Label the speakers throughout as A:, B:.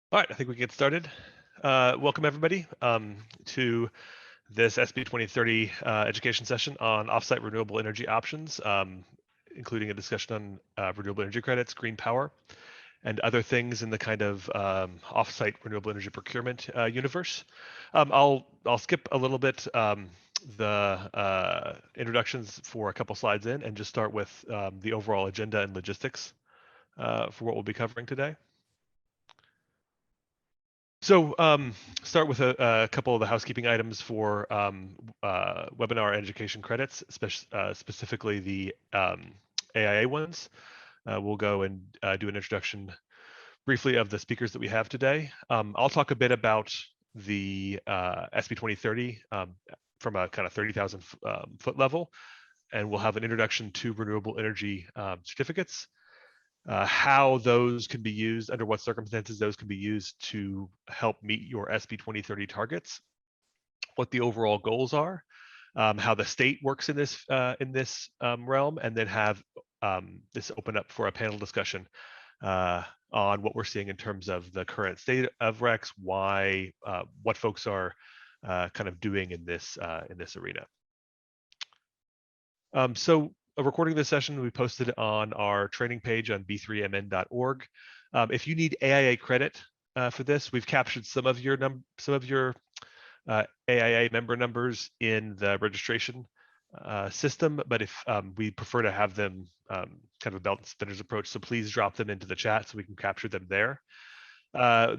A: All right, I think we can get started. Welcome everybody to this SB 2030 education session on offsite renewable energy options, including a discussion on renewable energy credits, green power, and other things in the kind of offsite renewable energy procurement universe. I'll skip a little bit the introductions for a couple slides in and just start with the overall agenda and logistics for what we'll be covering today. So start with a couple of the housekeeping items for webinar education credits, specifically the AIA ones. We'll go and do an introduction briefly of the speakers that we have today. I'll talk a bit about the SB 2030 from a kind of 30,000 foot level, and we'll have an introduction to renewable energy certificates. How those can be used, under what circumstances those can be used to help meet your SB 2030 targets, what the overall goals are, how the state works in this realm, and then have this open up for a panel discussion on what we're seeing in terms of the current state of RECs, why, what folks are kind of doing in this arena. So recording this session we posted on our training page on b3mn.org. If you need AIA credit for this, we've captured some of your AIA member numbers in the registration system, but if we prefer to have them kind of a belt and suspenders approach, so please drop them into the chat so we can capture them there.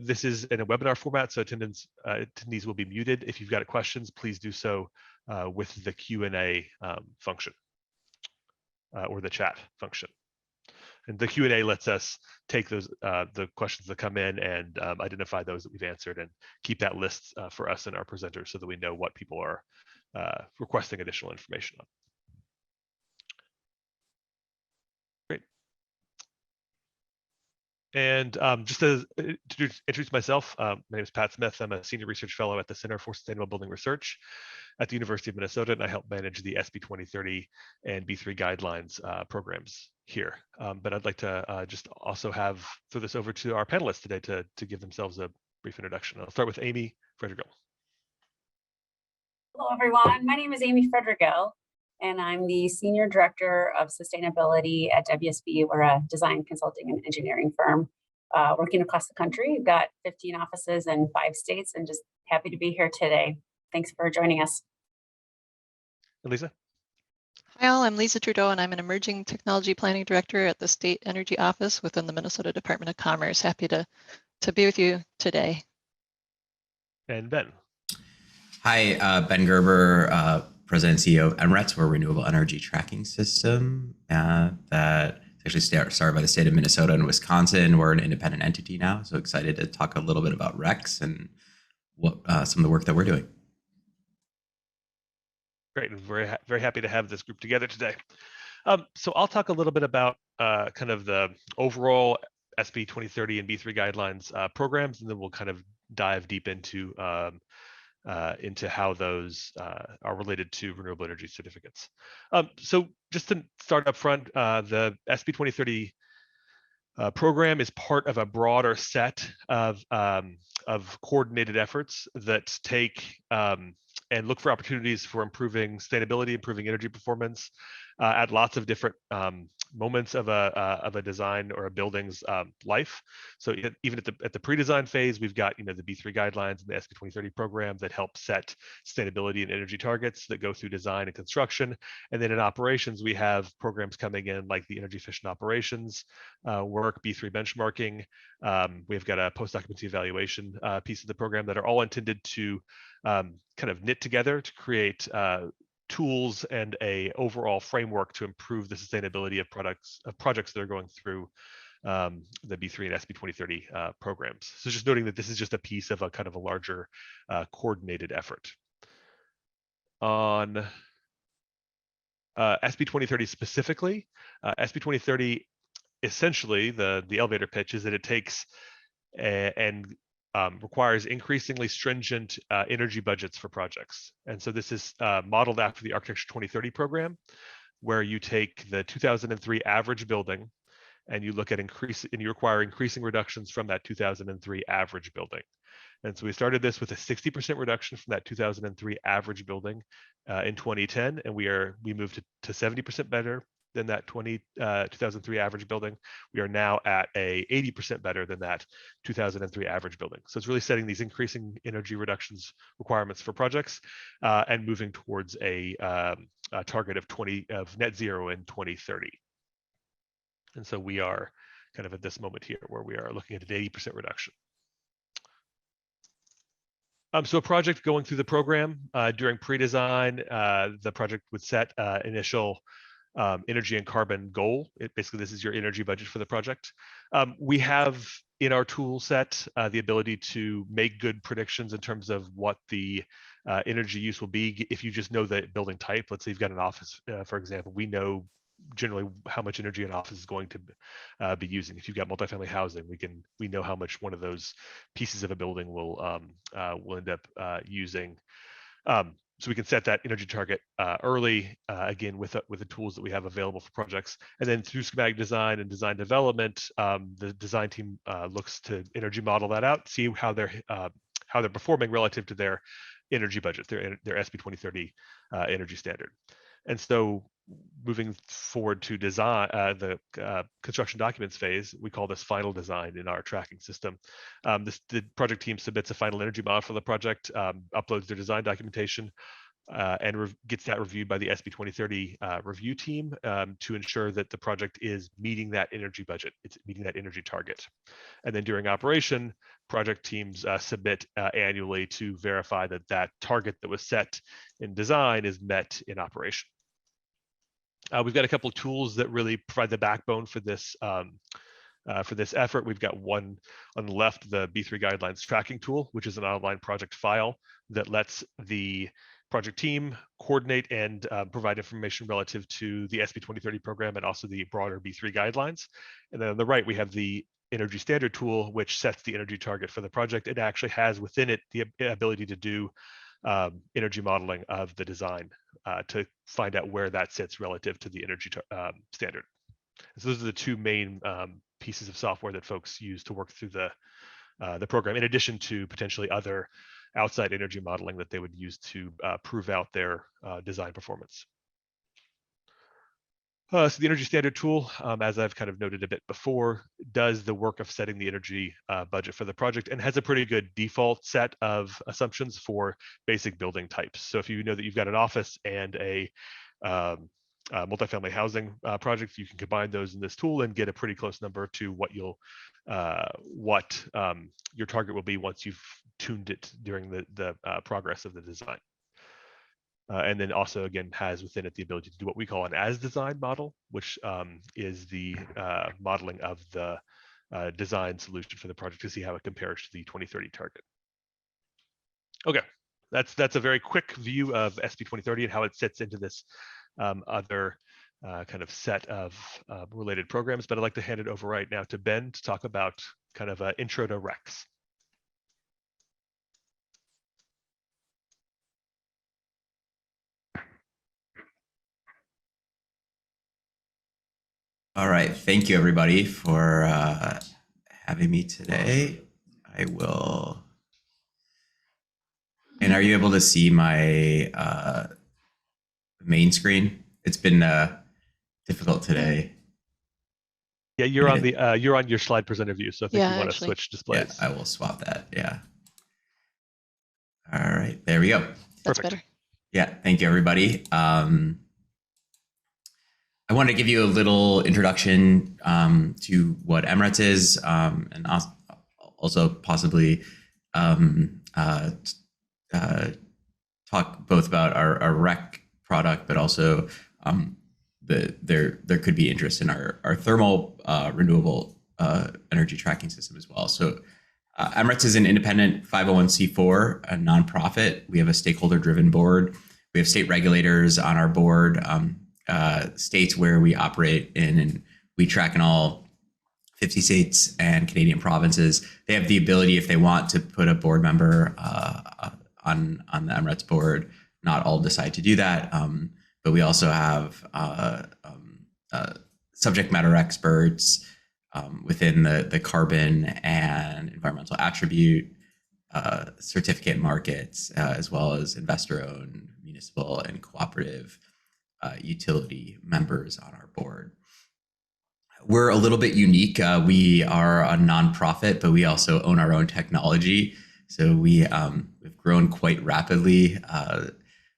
A: This is in a webinar format, so attendees will be muted. If you've got questions, please do so with the Q&A function. Or the chat function. And the Q&A lets us take those the questions that come in and identify those that we've answered and keep that list for us and our presenters so that we know what people are requesting additional information on. Great. And just to introduce myself, my name is Pat Smith. I'm a senior research fellow at the Center for Sustainable Building Research at the University of Minnesota, and I help manage the SB 2030 and B3 guidelines programs here. But I'd like to just also throw this over to our panelists today to give themselves a brief introduction. I'll start with Amy Fredregill.
B: Hello, everyone. My name is Amy Fredregill, and I'm the Senior Director of Sustainability at WSB. We're a design, consulting, and engineering firm working across the country. We've got 15 offices in 5 states, and just happy to be here today. Thanks for joining us.
A: Lisa?
C: Hi all, I'm Lisa Trudeau, and I'm an Emerging Technology Planning Director at the State Energy Office within the Minnesota Department of Commerce. Happy to be with you today.
A: And Ben?
D: Hi, Ben Gerber, President and CEO of M-RETS. We're a renewable energy tracking system that actually started by the state of Minnesota and Wisconsin. We're an independent entity now, so excited to talk a little bit about RECs and what some of the work that we're doing.
A: Great, and very happy to have this group together today. So I'll talk a little bit about kind of the overall SB 2030 and B3 guidelines programs, and then we'll kind of dive deep into how those are related to renewable energy certificates. So just to start up front, the SB 2030 program is part of a broader set of coordinated efforts that take and look for opportunities for improving sustainability, improving energy performance at lots of different moments of a design or a building's life. So even at the pre-design phase, we've got the B3 guidelines and the SB 2030 program that help set sustainability and energy targets that go through design and construction. And then in operations, we have programs coming in like the energy efficient operations work, B3 benchmarking. We've got a post-occupancy evaluation piece of the program that are all intended to kind of knit together to create tools and a overall framework to improve the sustainability of projects that are going through the B3 and SB 2030 programs. So just noting that this is just a piece of a kind of a larger coordinated effort. On SB 2030 specifically, SB 2030 essentially the elevator pitch is that it takes and requires increasingly stringent energy budgets for projects. And so this is modeled after the Architecture 2030 program, where you take the 2003 average building and you look at you require increasing reductions from that 2003 average building. And so we started this with a 60% reduction from that 2003 average building in 2010, and we moved to 70% better than that 2003 average building. We are now at a 80% better than that 2003 average building. So it's really setting these increasing energy reductions requirements for projects and moving towards a target of net zero in 2030. And so we are kind of at this moment here where we are looking at an 80% reduction. So a project going through the program during pre-design, the project would set initial energy and carbon goal. Basically, this is your energy budget for the project. We have in our tool set the ability to make good predictions in terms of what the energy use will be if you just know the building type. Let's say you've got an office, for example, we know generally how much energy an office is going to be using. If you've got multifamily housing, we know how much one of those pieces of a building will end up using. So we can set that energy target early, again, with the tools that we have available for projects. And then through schematic design and design development, the design team looks to energy model that out, see how they're performing relative to their energy budget, their SB 2030 energy standard. And so moving forward to design, the construction documents phase, we call this final design in our tracking system. The project team submits a final energy model for the project, uploads their design documentation, and gets that reviewed by the SB 2030 review team to ensure that the project is meeting that energy budget, it's meeting that energy target. And then during operation, project teams submit annually to verify that that target that was set in design is met in operation. We've got a couple of tools that really provide the backbone for this effort. We've got one on the left, the B3 guidelines tracking tool, which is an online project file that lets the project team coordinate and provide information relative to the SB 2030 program and also the broader B3 guidelines. And then on the right, we have the energy standard tool, which sets the energy target for the project. It actually has within it the ability to do energy modeling of the design to find out where that sits relative to the energy standard. So those are the two main pieces of software that folks use to work through the program, in addition to potentially other outside energy modeling that they would use to prove out their design performance. So the energy standard tool, as I've kind of noted a bit before, does the work of setting the energy budget for the project and has a pretty good default set of assumptions for basic building types. So if you know that you've got an office and a multifamily housing project, you can combine those in this tool and get a pretty close number to what your target will be once you've tuned it during the progress of the design. And then also, again, has within it the ability to do what we call an as-designed model, which is the modeling of the design solution for the project to see how it compares to the 2030 target. Okay, that's a very quick view of SB 2030 and how it fits into this other kind of set of related programs. But I'd like to hand it over right now to Ben to talk about kind of an intro to RECs.
D: All right, thank you everybody for having me today. I will, and are you able to see my main screen? It's been difficult today.
A: Yeah, you're on the you're on your slide presenter view, so I think you want to switch displays.
D: Yeah, I will swap that. Yeah. All right, there we go.
C: That's
A: Perfect.
C: better.
D: Yeah, thank you everybody. I want to give you a little introduction to what M-RETS is, and also possibly talk both about our REC product, but also there could be interest in our thermal renewable energy tracking system as well. So M-RETS is an independent 501c4, a nonprofit. We have a stakeholder-driven board. We have state regulators on our board. States where we operate in, and we track in all 50 states and Canadian provinces. They have the ability, if they want, to put a board member on the M-RETS board. Not all decide to do that, but we also have subject matter experts within the carbon and environmental attribute certificate markets, as well as investor-owned, municipal, and cooperative utility members on our board. We're a little bit unique. We are a nonprofit, but we also own our own technology. So we've grown quite rapidly,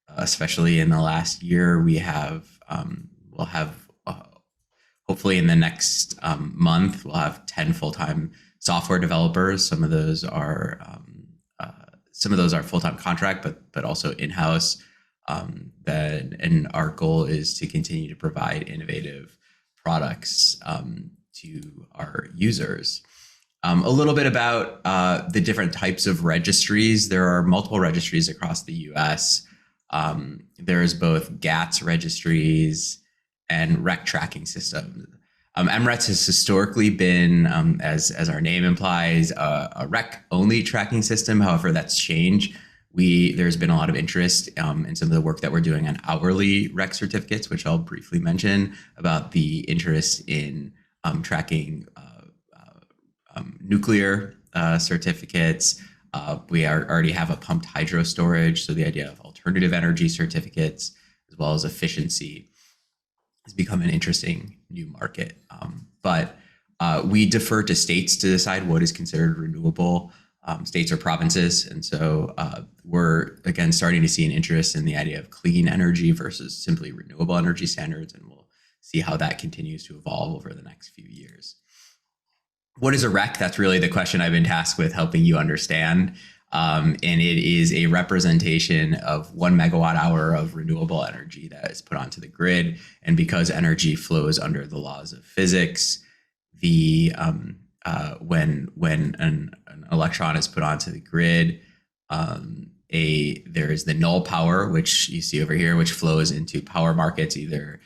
D: especially in the last year. We'll have hopefully in the next month, we'll have 10 full-time software developers. Some of those are full-time contract, but also in-house. And our goal is to continue to provide innovative products to our users. A little bit about the different types of registries. There are multiple registries across the US. There's both GATS registries and REC tracking systems. M-RETS has historically been, as our name implies, a REC-only tracking system. However, that's changed. There's been a lot of interest in some of the work that we're doing on hourly REC certificates, which I'll briefly mention, about the interest in tracking nuclear certificates. We already have a pumped hydro storage, so the idea of alternative energy certificates, as well as efficiency, has become an interesting new market. But we defer to states to decide what is considered renewable. States or provinces. And so we're, again, starting to see an interest in the idea of clean energy versus simply renewable energy standards. And we'll see how that continues to evolve over the next few years. What is a REC? That's really the question I've been tasked with helping you understand. And it is a representation of 1 megawatt hour of renewable energy that is put onto the grid. And because energy flows under the laws of physics, when an electron is put onto the grid, there is the null power, which you see over here, which flows into power markets, either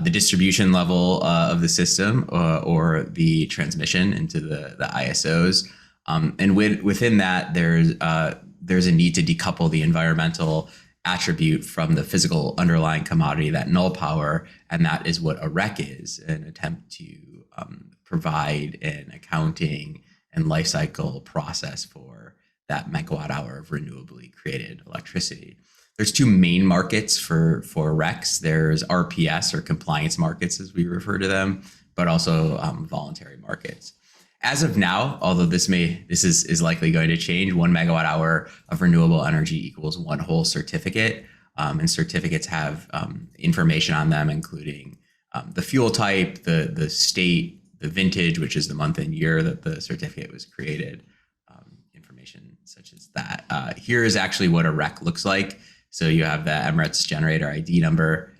D: the distribution level of the system or the transmission into the ISOs. And within that, there's a need to decouple the environmental attribute from the physical underlying commodity, that null power, and that is what a REC is, an attempt to provide an accounting and life cycle process for that megawatt hour of renewably created electricity. There's two main markets for RECs. There's RPS, or compliance markets as we refer to them, but also voluntary markets. As of now, although this is likely going to change, 1 megawatt hour of renewable energy equals 1 whole certificate. And certificates have information on them, including the fuel type, the state, the vintage, which is the month and year that the certificate was created, information such as that. Here is actually what a REC looks like. So you have the M-RETS generator ID number.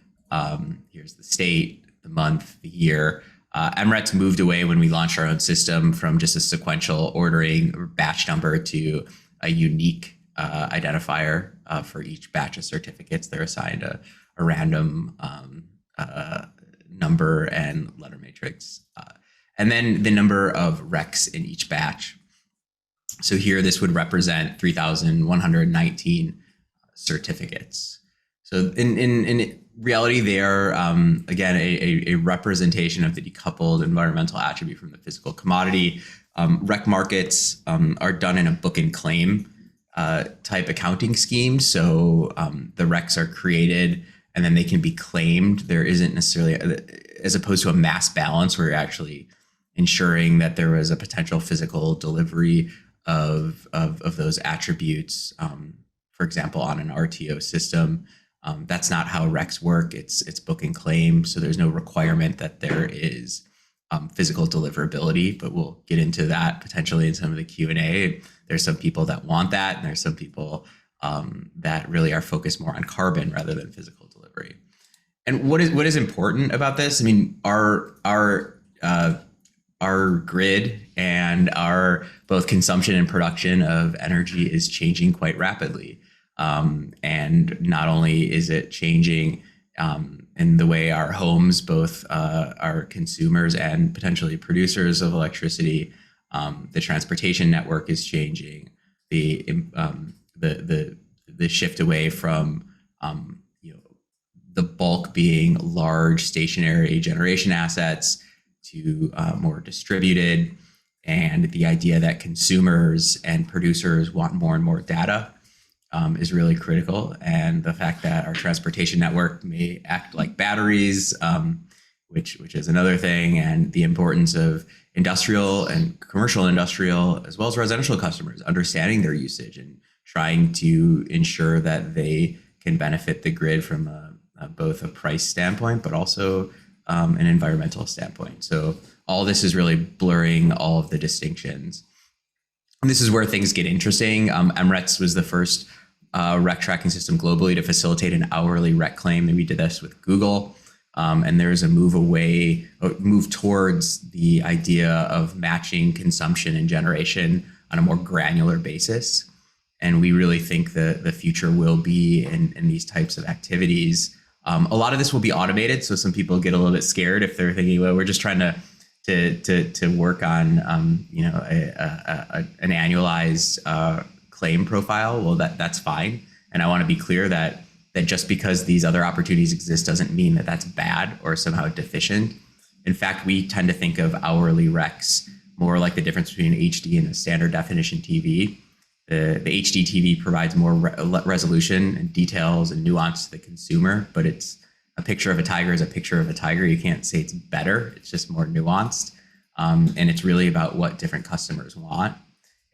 D: Here's the state, the month, the year. M-RETS moved away when we launched our own system from just a sequential ordering batch number to a unique identifier for each batch of certificates. They're assigned a random number and letter matrix. And then the number of RECs in each batch. So here, this would represent 3,119 certificates. So in reality, they are, again, a representation of the decoupled environmental attribute from the physical commodity. REC markets are done in a book and claim type accounting scheme. So the RECs are created and then they can be claimed. There isn't necessarily, as opposed to a mass balance where you're actually ensuring that there was a potential physical delivery of those attributes, for example, on an RTO system. That's not how RECs work. It's book and claim. So there's no requirement that there is physical deliverability, but we'll get into that potentially in some of the Q&A. There's some people that want that, and there's some people that really are focused more on carbon rather than physical delivery. And what is important about this? I mean, our grid and our both consumption and production of energy is changing quite rapidly. And not only is it changing in the way our homes both are consumers and potentially producers of electricity, the transportation network is changing. The shift away from the bulk being large stationary generation assets to more distributed, and the idea that consumers and producers want more and more data is really critical. And the fact that our transportation network may act like batteries, which is another thing, and the importance of industrial and commercial industrial, as well as residential customers, understanding their usage and trying to ensure that they can benefit the grid from both a price standpoint, but also an environmental standpoint. So all this is really blurring all of the distinctions. And this is where things get interesting. M-RETS was the first REC tracking system globally to facilitate an hourly REC claim. And we did this with Google. And there's a move towards the idea of matching consumption and generation on a more granular basis. And we really think the future will be in these types of activities. A lot of this will be automated. So some people get a little bit scared if they're thinking, well, we're just trying to work on an annualized claim profile. Well, that's fine. And I want to be clear that just because these other opportunities exist doesn't mean that that's bad or somehow deficient. In fact, we tend to think of hourly RECs more like the difference between HD and a standard definition TV. The HD TV provides more resolution and details and nuance to the consumer, but it's a picture of a tiger is a picture of a tiger. You can't say it's better. It's just more nuanced. And it's really about what different customers want.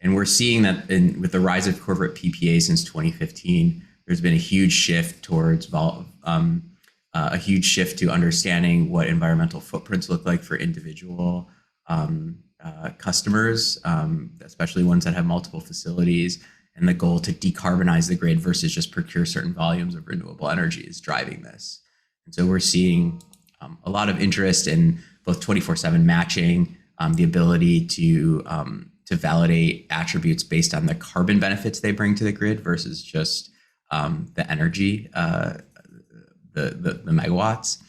D: And we're seeing that with the rise of corporate PPA since 2015, there's been a huge shift towards a huge shift to understanding what environmental footprints look like for individual customers, especially ones that have multiple facilities, and the goal to decarbonize the grid versus just procure certain volumes of renewable energy is driving this. And so we're seeing a lot of interest in both 24/7 matching, the ability to validate attributes based on the carbon benefits they bring to the grid versus just the energy, the megawatts.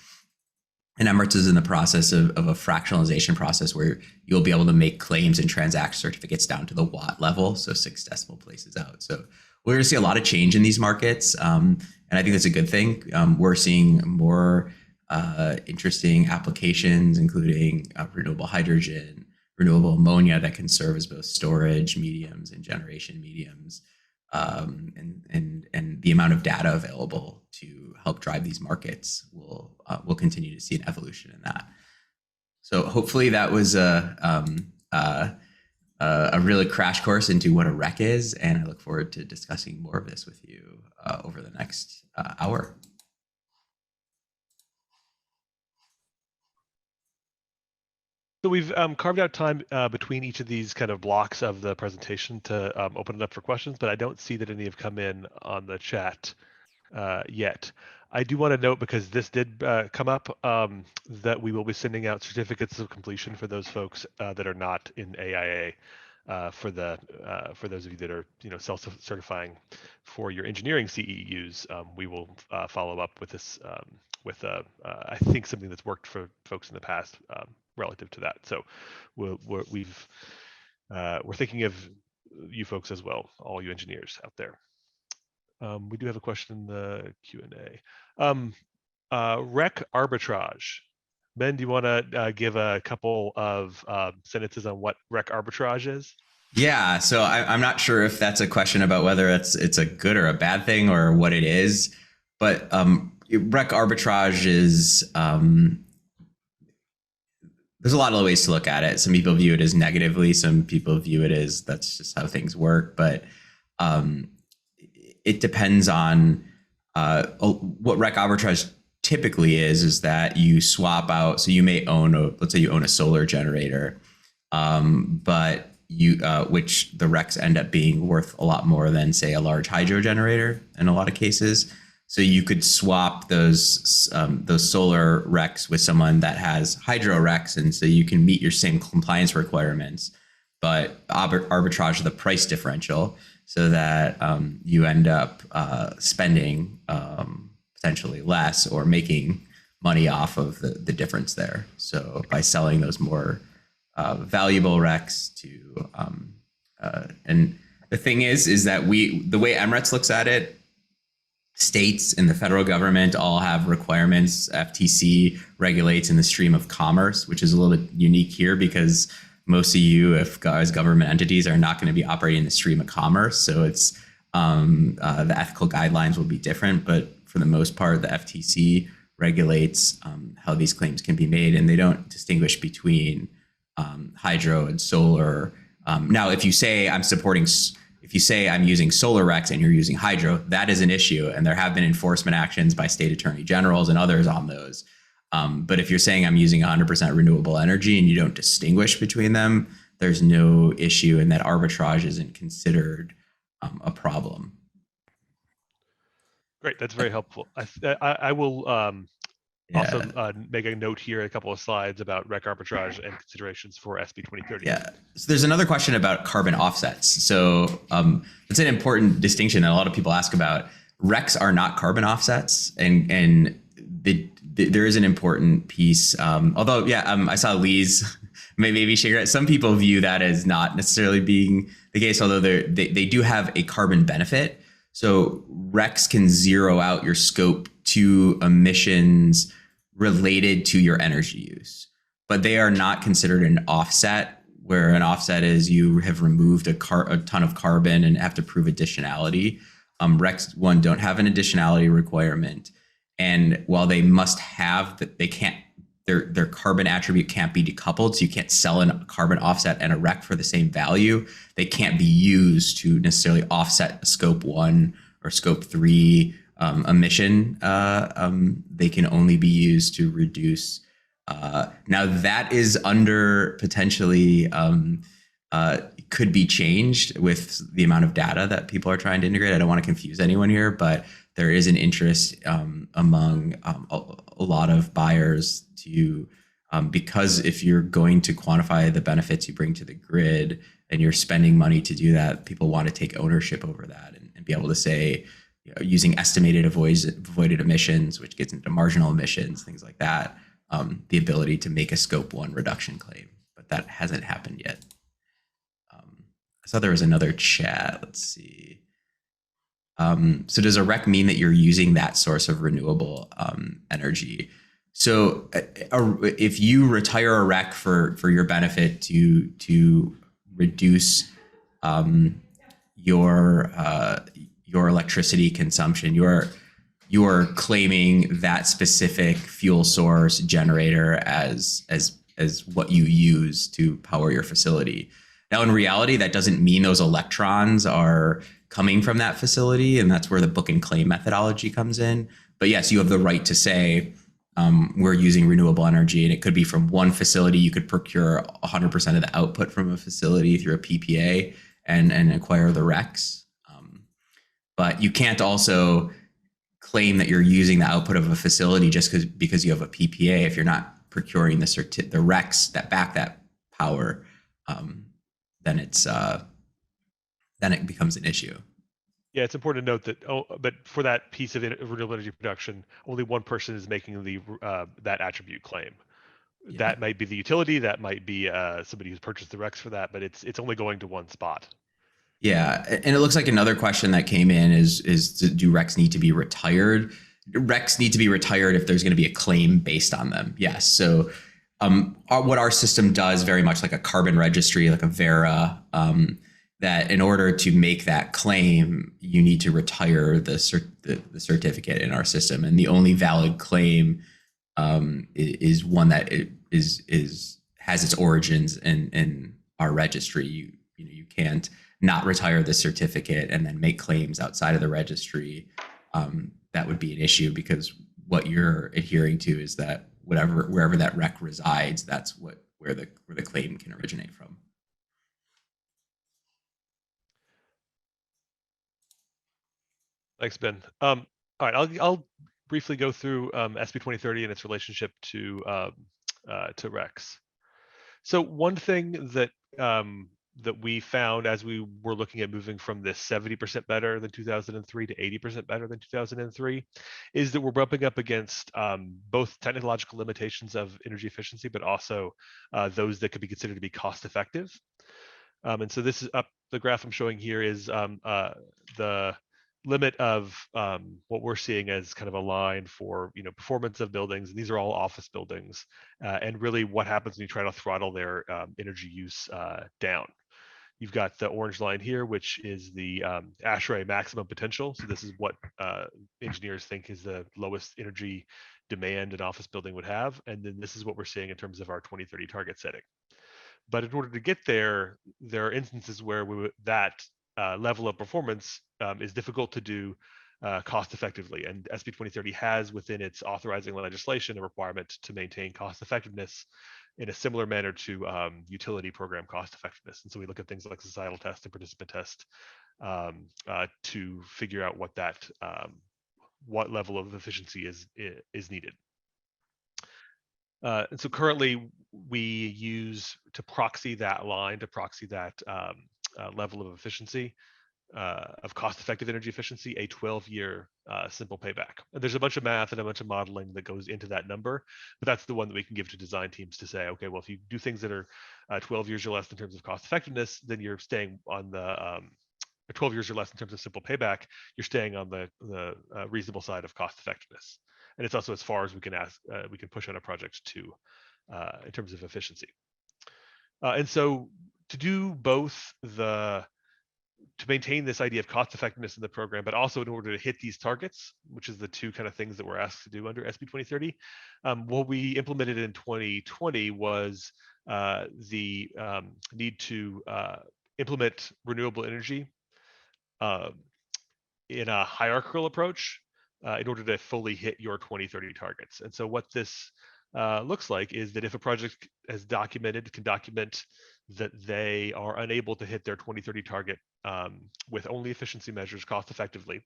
D: And M-RETS is in the process of a fractionalization process where you'll be able to make claims and transact certificates down to the watt level, so 6 decimal places out. So we're going to see a lot of change in these markets, and I think that's a good thing. We're seeing more interesting applications, including renewable hydrogen, renewable ammonia that can serve as both storage mediums and generation mediums, and the amount of data available to help drive these markets will continue to see an evolution in that. So hopefully that was a really crash course into what a REC is, and I look forward to discussing more of this with you over the next hour.
A: So we've carved out time between each of these kind of blocks of the presentation to open it up for questions, but I don't see that any have come in on the chat yet. I do want to note, because this did come up, that we will be sending out certificates of completion for those folks that are not in AIA. For those of you that are self-certifying for your engineering CEUs, we will follow up with this with I think something that's worked for folks in the past relative to that. So we're thinking of you folks as well, all you engineers out there. We do have a question in the Q&A. REC arbitrage. Ben, do you want to give a couple of sentences on what REC arbitrage is?
D: Yeah, so I'm not sure if that's a question about whether it's a good or a bad thing or what it is, but REC arbitrage is, there's a lot of ways to look at it. Some people view it as negatively, some people view it as that's just how things work, but it depends on what REC arbitrage typically is that you swap out. So you may own let's say you own a solar generator, but which the RECs end up being worth a lot more than, say, a large hydro generator in a lot of cases. So you could swap those solar RECs with someone that has hydro RECs, and so you can meet your same compliance requirements, but arbitrage the price differential so that you end up spending potentially less or making money off of the difference there. So by selling those more valuable RECs to, and the thing is that the way M-RETS looks at it, states and the federal government all have requirements. FTC regulates in the stream of commerce, which is a little bit unique here because most of you, if as government entities, are not going to be operating in the stream of commerce. So it's the ethical guidelines will be different, but for the most part, the FTC regulates how these claims can be made, and they don't distinguish between hydro and solar. Now, if you say I'm using solar RECs and you're using hydro, that is an issue, and there have been enforcement actions by state attorney generals and others on those. But if you're saying I'm using 100% renewable energy and you don't distinguish between them, there's no issue, and that arbitrage isn't considered a problem.
A: Great, that's very helpful. I will also make a note here, a couple of slides about REC arbitrage and considerations for SB 2030.
D: Yeah, so there's another question about carbon offsets. So it's an important distinction that a lot of people ask about. RECs are not carbon offsets, and there is an important piece. Although, I saw Lise maybe shake her head. Some people view that as not necessarily being the case, although they do have a carbon benefit. So RECs can zero out your scope 2 emissions related to your energy use, but they are not considered an offset, where an offset is you have removed a ton of carbon and have to prove additionality. RECs, one, don't have an additionality requirement. And while they must have that, they can't, their carbon attribute can't be decoupled. So you can't sell a carbon offset and a REC for the same value. They can't be used to necessarily offset a scope 1 or scope 3 emission. They can only be used to reduce. Now that is under potentially could be changed with the amount of data that people are trying to integrate. I don't want to confuse anyone here, but there is an interest among a lot of buyers to, because if you're going to quantify the benefits you bring to the grid and you're spending money to do that, people want to take ownership over that and be able to say, using estimated avoided emissions, which gets into marginal emissions, things like that, the ability to make a scope 1 reduction claim, but that hasn't happened yet. I saw there was another chat. Let's see. So does a REC mean that you're using that source of renewable energy? So if you retire a REC for your benefit to reduce your electricity consumption, you're claiming that specific fuel source generator as what you use to power your facility. Now, in reality, that doesn't mean those electrons are coming from that facility, and that's where the book and claim methodology comes in. But yes, you have the right to say, we're using renewable energy, and it could be from one facility. You could procure 100% of the output from a facility through a PPA and acquire the RECs. But you can't also claim that you're using the output of a facility just because you have a PPA if you're not procuring the RECs that back that power. Then it becomes an issue.
A: Yeah, it's important to note that. But for that piece of renewable energy production, only one person is making the that attribute claim. Yeah. That might be the utility. That might be somebody who's purchased the RECs for that. But it's only going to one spot. Yeah,
D: and it looks like another question that came in is do RECs need to be retired? RECs need to be retired if there's going to be a claim based on them. Yes. So what our system does, very much like a carbon registry, like a Vera, that in order to make that claim, you need to retire the certificate in our system, and the only valid claim is one that has its origins in our registry. You can't not retire the certificate and then make claims outside of the registry. That would be an issue, because what you're adhering to is that wherever that REC resides, that's where the claim can originate from.
A: Thanks, Ben. All right, I'll briefly go through SB 2030 and its relationship to RECs. So one thing that we found as we were looking at moving from this 70% better than 2003 to 80% better than 2003 is that we're bumping up against both technological limitations of energy efficiency, but also those that could be considered to be cost effective. And so this is the graph I'm showing here is the limit of what we're seeing as kind of a line for performance of buildings, and these are all office buildings, and really what happens when you try to throttle their energy use down. You've got the orange line here, which is the ASHRAE maximum potential. So this is what engineers think is the lowest energy demand an office building would have, and then this is what we're seeing in terms of our 2030 target setting. But in order to get there, there are instances where that level of performance is difficult to do cost effectively. And SB 2030 has within its authorizing legislation a requirement to maintain cost effectiveness in a similar manner to utility program cost effectiveness. And so we look at things like societal test and participant test to figure out what that what level of efficiency is needed. And so currently we use to proxy that line, to proxy that level of efficiency, of cost-effective energy efficiency, a 12-year simple payback. And there's a bunch of math and a bunch of modeling that goes into that number, but that's the one that we can give to design teams to say, okay, well, if you do things that are 12 years or less in terms of cost effectiveness, then you're staying on the 12 years or less in terms of simple payback, you're staying on the reasonable side of cost effectiveness. And it's also as far as we can we can push on a project to in terms of efficiency. And so to do both to maintain this idea of cost effectiveness in the program, but also in order to hit these targets, which is the two kind of things that we're asked to do under SB 2030, what we implemented in 2020 was the need to implement renewable energy in a hierarchical approach in order to fully hit your 2030 targets. And so what this looks like is that if a project has can document that they are unable to hit their 2030 target with only efficiency measures cost effectively,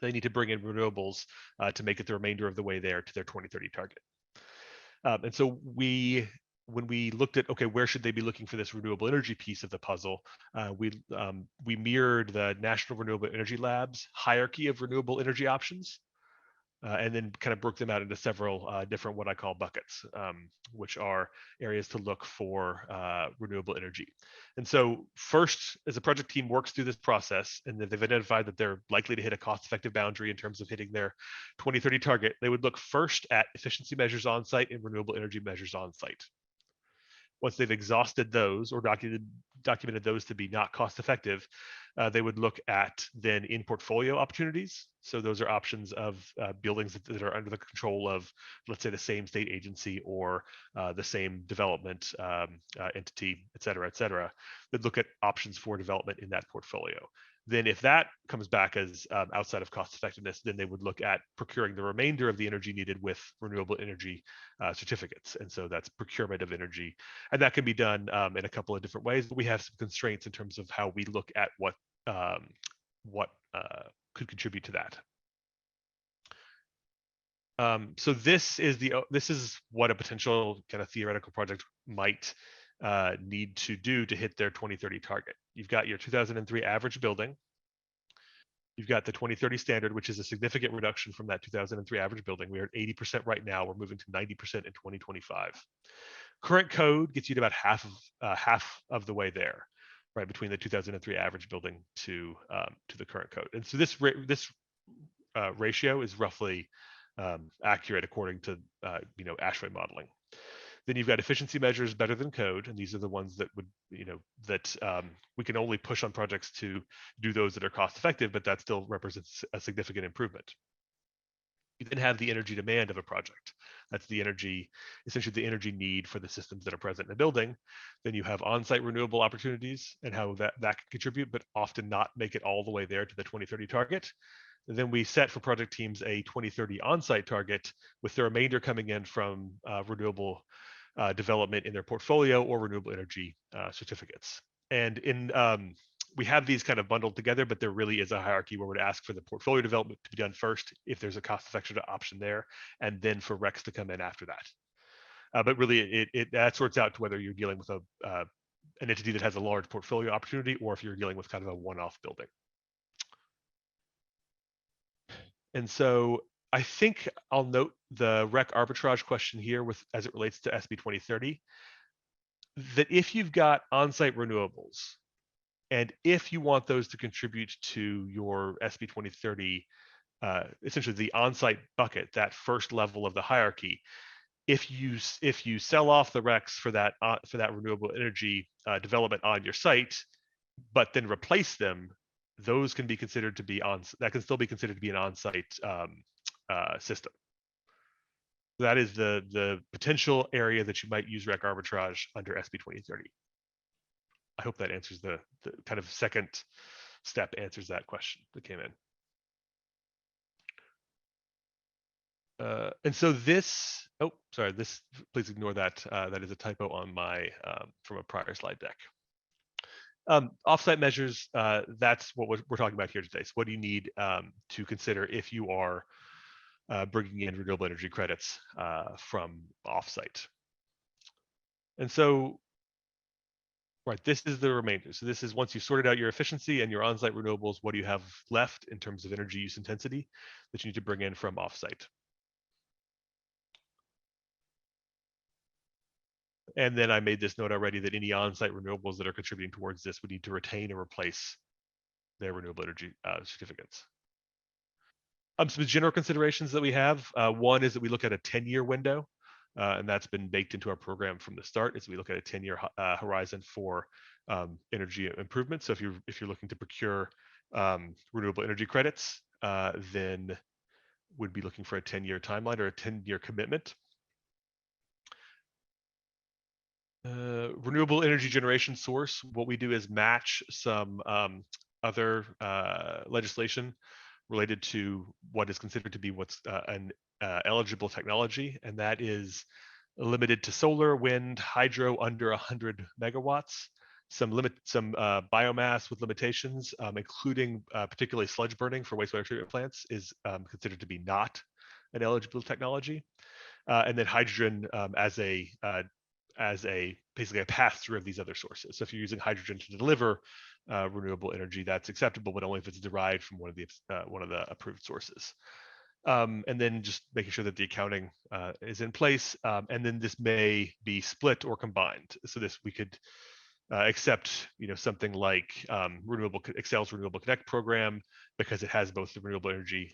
A: they need to bring in renewables to make it the remainder of the way there to their 2030 target. And so when we looked at, okay, where should they be looking for this renewable energy piece of the puzzle, we mirrored the National Renewable Energy Lab's hierarchy of renewable energy options, and then kind of broke them out into several different what I call buckets, which are areas to look for renewable energy. And so first, as a project team works through this process and they've identified that they're likely to hit a cost-effective boundary in terms of hitting their 2030 target, they would look first at efficiency measures on site and renewable energy measures on site. Once they've exhausted those or documented those to be not cost effective, they would look at then in portfolio opportunities. So those are options of buildings that are under the control of, let's say, the same state agency or the same development entity, et cetera, that look at options for development in that portfolio. Then if that comes back as outside of cost effectiveness, then they would look at procuring the remainder of the energy needed with renewable energy certificates. And so that's procurement of energy. And that can be done in a couple of different ways, but we have some constraints in terms of how we look at what could contribute to that. So this is what a potential kind of theoretical project might need to do to hit their 2030 target. You've got your 2003 average building. You've got the 2030 standard, which is a significant reduction from that 2003 average building. We are at 80% right now. We're moving to 90% in 2025. Current code gets you to about half of the way there, right, between the 2003 average building to the current code. And so this ratio is roughly accurate according to ASHRAE modeling. Then you've got efficiency measures better than code, and these are the ones that would, we can only push on projects to do those that are cost effective, but that still represents a significant improvement. You then have the energy demand of a project. That's the energy, essentially the energy need for the systems that are present in a building. Then you have on-site renewable opportunities and how that can contribute, but often not make it all the way there to the 2030 target. And then we set for project teams a 2030 on-site target, with the remainder coming in from renewable development in their portfolio or renewable energy certificates. And we have these kind of bundled together, but there really is a hierarchy where we'd ask for the portfolio development to be done first if there's a cost-effective option there, and then for RECs to come in after that. But really, that sorts out to whether you're dealing with an entity that has a large portfolio opportunity, or if you're dealing with kind of a one-off building. And so I think I'll note the REC arbitrage question here as it relates to SB 2030, that if you've got on-site renewables And if you want those to contribute to your SB 2030, essentially the on-site bucket, that first level of the hierarchy, if you sell off the RECs for that renewable energy development on your site, but then replace them, those can be considered to be that can still be considered to be an on-site system. That is the potential area that you might use REC arbitrage under SB 2030. I hope that answers the kind of second step answers that question that came in. And so this, oh, sorry, this, please ignore that. That is a typo on my, from a prior slide deck. Offsite measures, that's what we're talking about here today. So what do you need to consider if you are bringing in renewable energy credits from offsite? And so, right, this is the remainder. So this is once you've sorted out your efficiency and your on-site renewables, what do you have left in terms of energy use intensity that you need to bring in from offsite? And then I made this note already that any on-site renewables that are contributing towards this would need to retain or replace their renewable energy certificates. Some general considerations that we have. One is that we look at a 10-year window, and that's been baked into our program from the start. Is we look at a 10-year horizon for energy improvement. So if you're looking to procure renewable energy credits, then would be looking for a 10-year timeline or a 10-year commitment. Renewable energy generation source, what we do is match some other legislation related to what is considered to be what's an eligible technology, and that is limited to solar, wind, hydro under 100 megawatts, some biomass with limitations, including particularly sludge burning for wastewater treatment plants is considered to be not an eligible technology, and then hydrogen as basically a pass-through of these other sources. So if you're using hydrogen to deliver renewable energy, that's acceptable, but only if it's derived from one of the approved sources. And then just making sure that the accounting is in place, and then this may be split or combined. So this we could accept, something like Excel's Renewable Connect program because it has both the renewable energy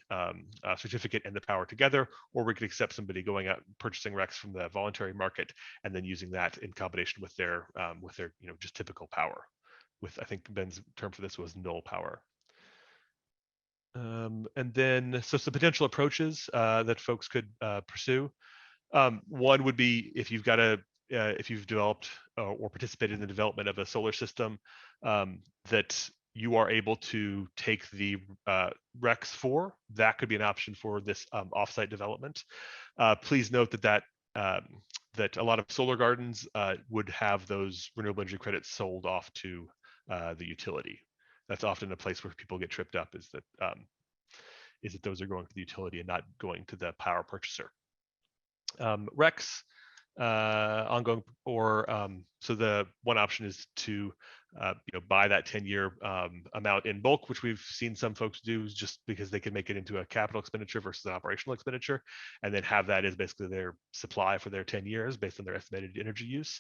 A: certificate and the power together, or we could accept somebody going out and purchasing RECs from the voluntary market and then using that in combination with their just typical power. With, I think Ben's term for this was null power. And then, so some potential approaches that folks could pursue. One would be if you've developed or participated in the development of a solar system that you are able to take the RECs for, that could be an option for this offsite development. Please note that a lot of solar gardens would have those renewable energy credits sold off to the utility. That's often a place where people get tripped up, is that those are going to the utility and not going to the power purchaser. RECs, ongoing, or so the one option is to buy that 10-year amount in bulk, which we've seen some folks do just because they can make it into a capital expenditure versus an operational expenditure, and then have that as basically their supply for their 10 years based on their estimated energy use,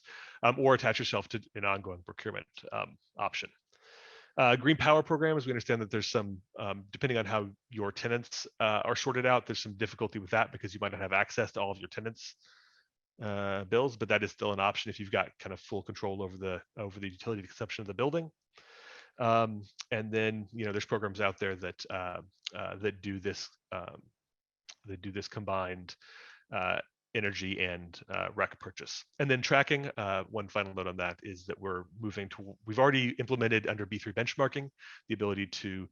A: or attach yourself to an ongoing procurement option. Green power programs, we understand that there's some, depending on how your tenants are sorted out, there's some difficulty with that because you might not have access to all of your tenants' bills, but that is still an option if you've got kind of full control over the utility consumption of the building. And then there's programs out there that do this combined energy and REC purchase. And then tracking, one final note on that is that we've already implemented under B3 benchmarking the ability to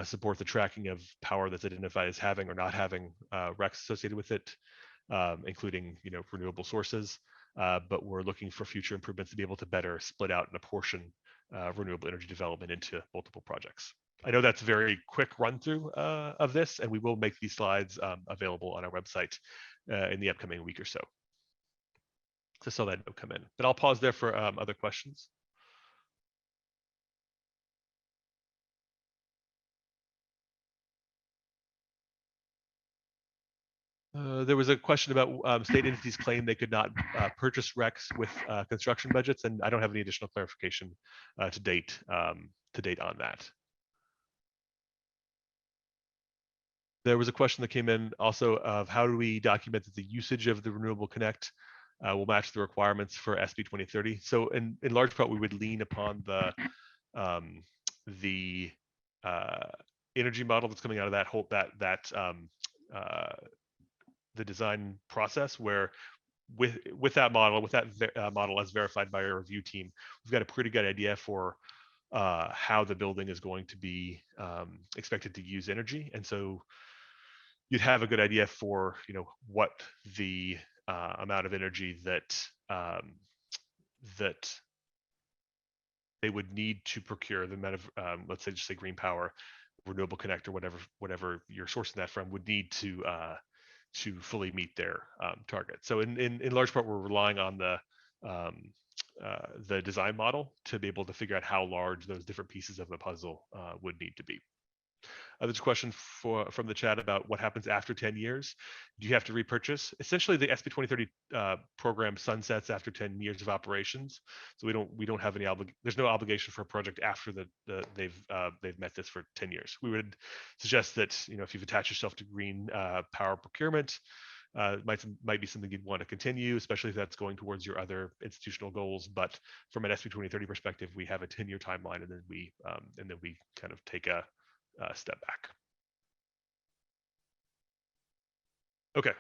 A: support the tracking of power that's identified as having or not having RECs associated with it, including renewable sources. But we're looking for future improvements to be able to better split out and apportion renewable energy development into multiple projects. I know that's a very quick run through of this, and we will make these slides available on our website in the upcoming week or so. Just so that note come in. But I'll pause there for other questions. There was a question about state entities claim they could not purchase RECs with construction budgets, and I don't have any additional clarification to date to date on that. There was a question that came in also of how do we document that the usage of the Renewable Connect will match the requirements for SB 2030. So in large part, we would lean upon the energy model that's coming out of that whole the design process, where with that model, model as verified by our review team, we've got a pretty good idea for how the building is going to be expected to use energy, and so you'd have a good idea for what the amount of energy that that they would need to procure, the amount of let's say just say green power, Renewable Connect, or whatever you're sourcing that from, would need to fully meet their target. So in large part, we're relying on the design model to be able to figure out how large those different pieces of the puzzle would need to be. There's a question from the chat about what happens after 10 years. Do you have to repurchase? Essentially, the SB 2030 program sunsets after 10 years of operations. So we don't have any there's no obligation for a project after they've met this for 10 years. We would suggest that if you've attached yourself to green power procurement, might be something you'd want to continue, especially if that's going towards your other institutional goals. But from an SB 2030 perspective, we have a 10-year timeline, and then we kind of take a step back. Okay.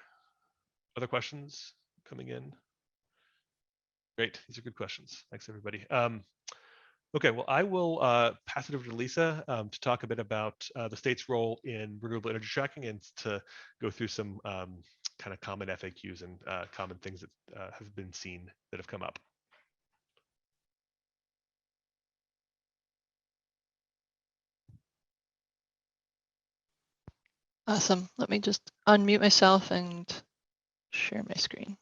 A: Other questions coming in? Great. These are good questions. Thanks, everybody. Okay, well, I will pass it over to Lisa to talk a bit about the state's role in renewable energy tracking, and to go through some kind of common FAQs and common things that have been seen that have come up.
C: Awesome. Let me just unmute myself and share my screen.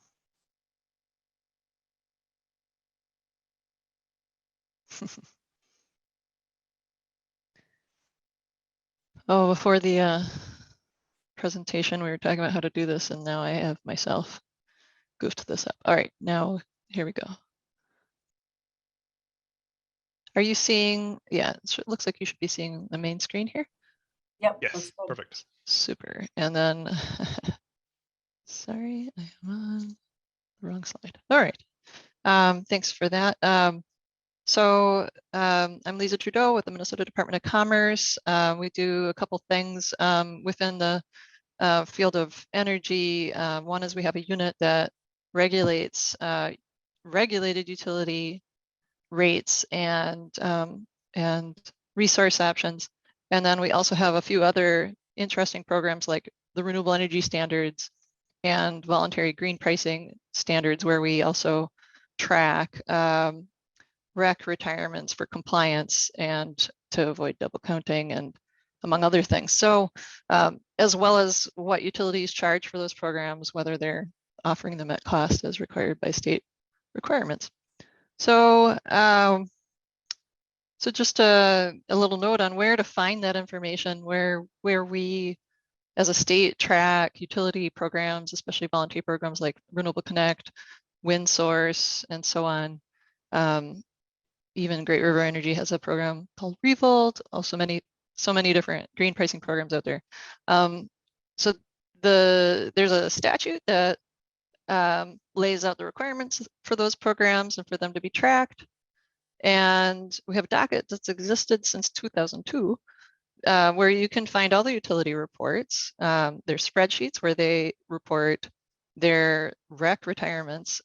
C: Oh, before the presentation, we were talking about how to do this, and now I have myself goofed this up. All right, now here we go. Are you seeing? Yeah, it looks like you should be seeing the main screen here.
B: Yep.
A: Yes, perfect.
C: Super. And then, sorry, I am on the wrong slide. All right. Thanks for that. So I'm Lise Trudeau with the Minnesota Department of Commerce. We do a couple things within the field of energy. One is we have a unit that regulates regulated utility rates and resource options. And then we also have a few other interesting programs like the renewable energy standards and voluntary green pricing standards, where we also track REC retirements for compliance and to avoid double counting, and among other things. So as well as what utilities charge for those programs, whether they're offering them at cost as required by state requirements. So so just a little note on where to find that information, where we as a state track utility programs, especially volunteer programs like Renewable Connect, Wind Source, and so on. Even Great River Energy has a program called Revolt, also so many different green pricing programs out there. So there's a statute that lays out the requirements for those programs and for them to be tracked. And we have a docket that's existed since 2002, where you can find all the utility reports. There's spreadsheets where they report their REC retirements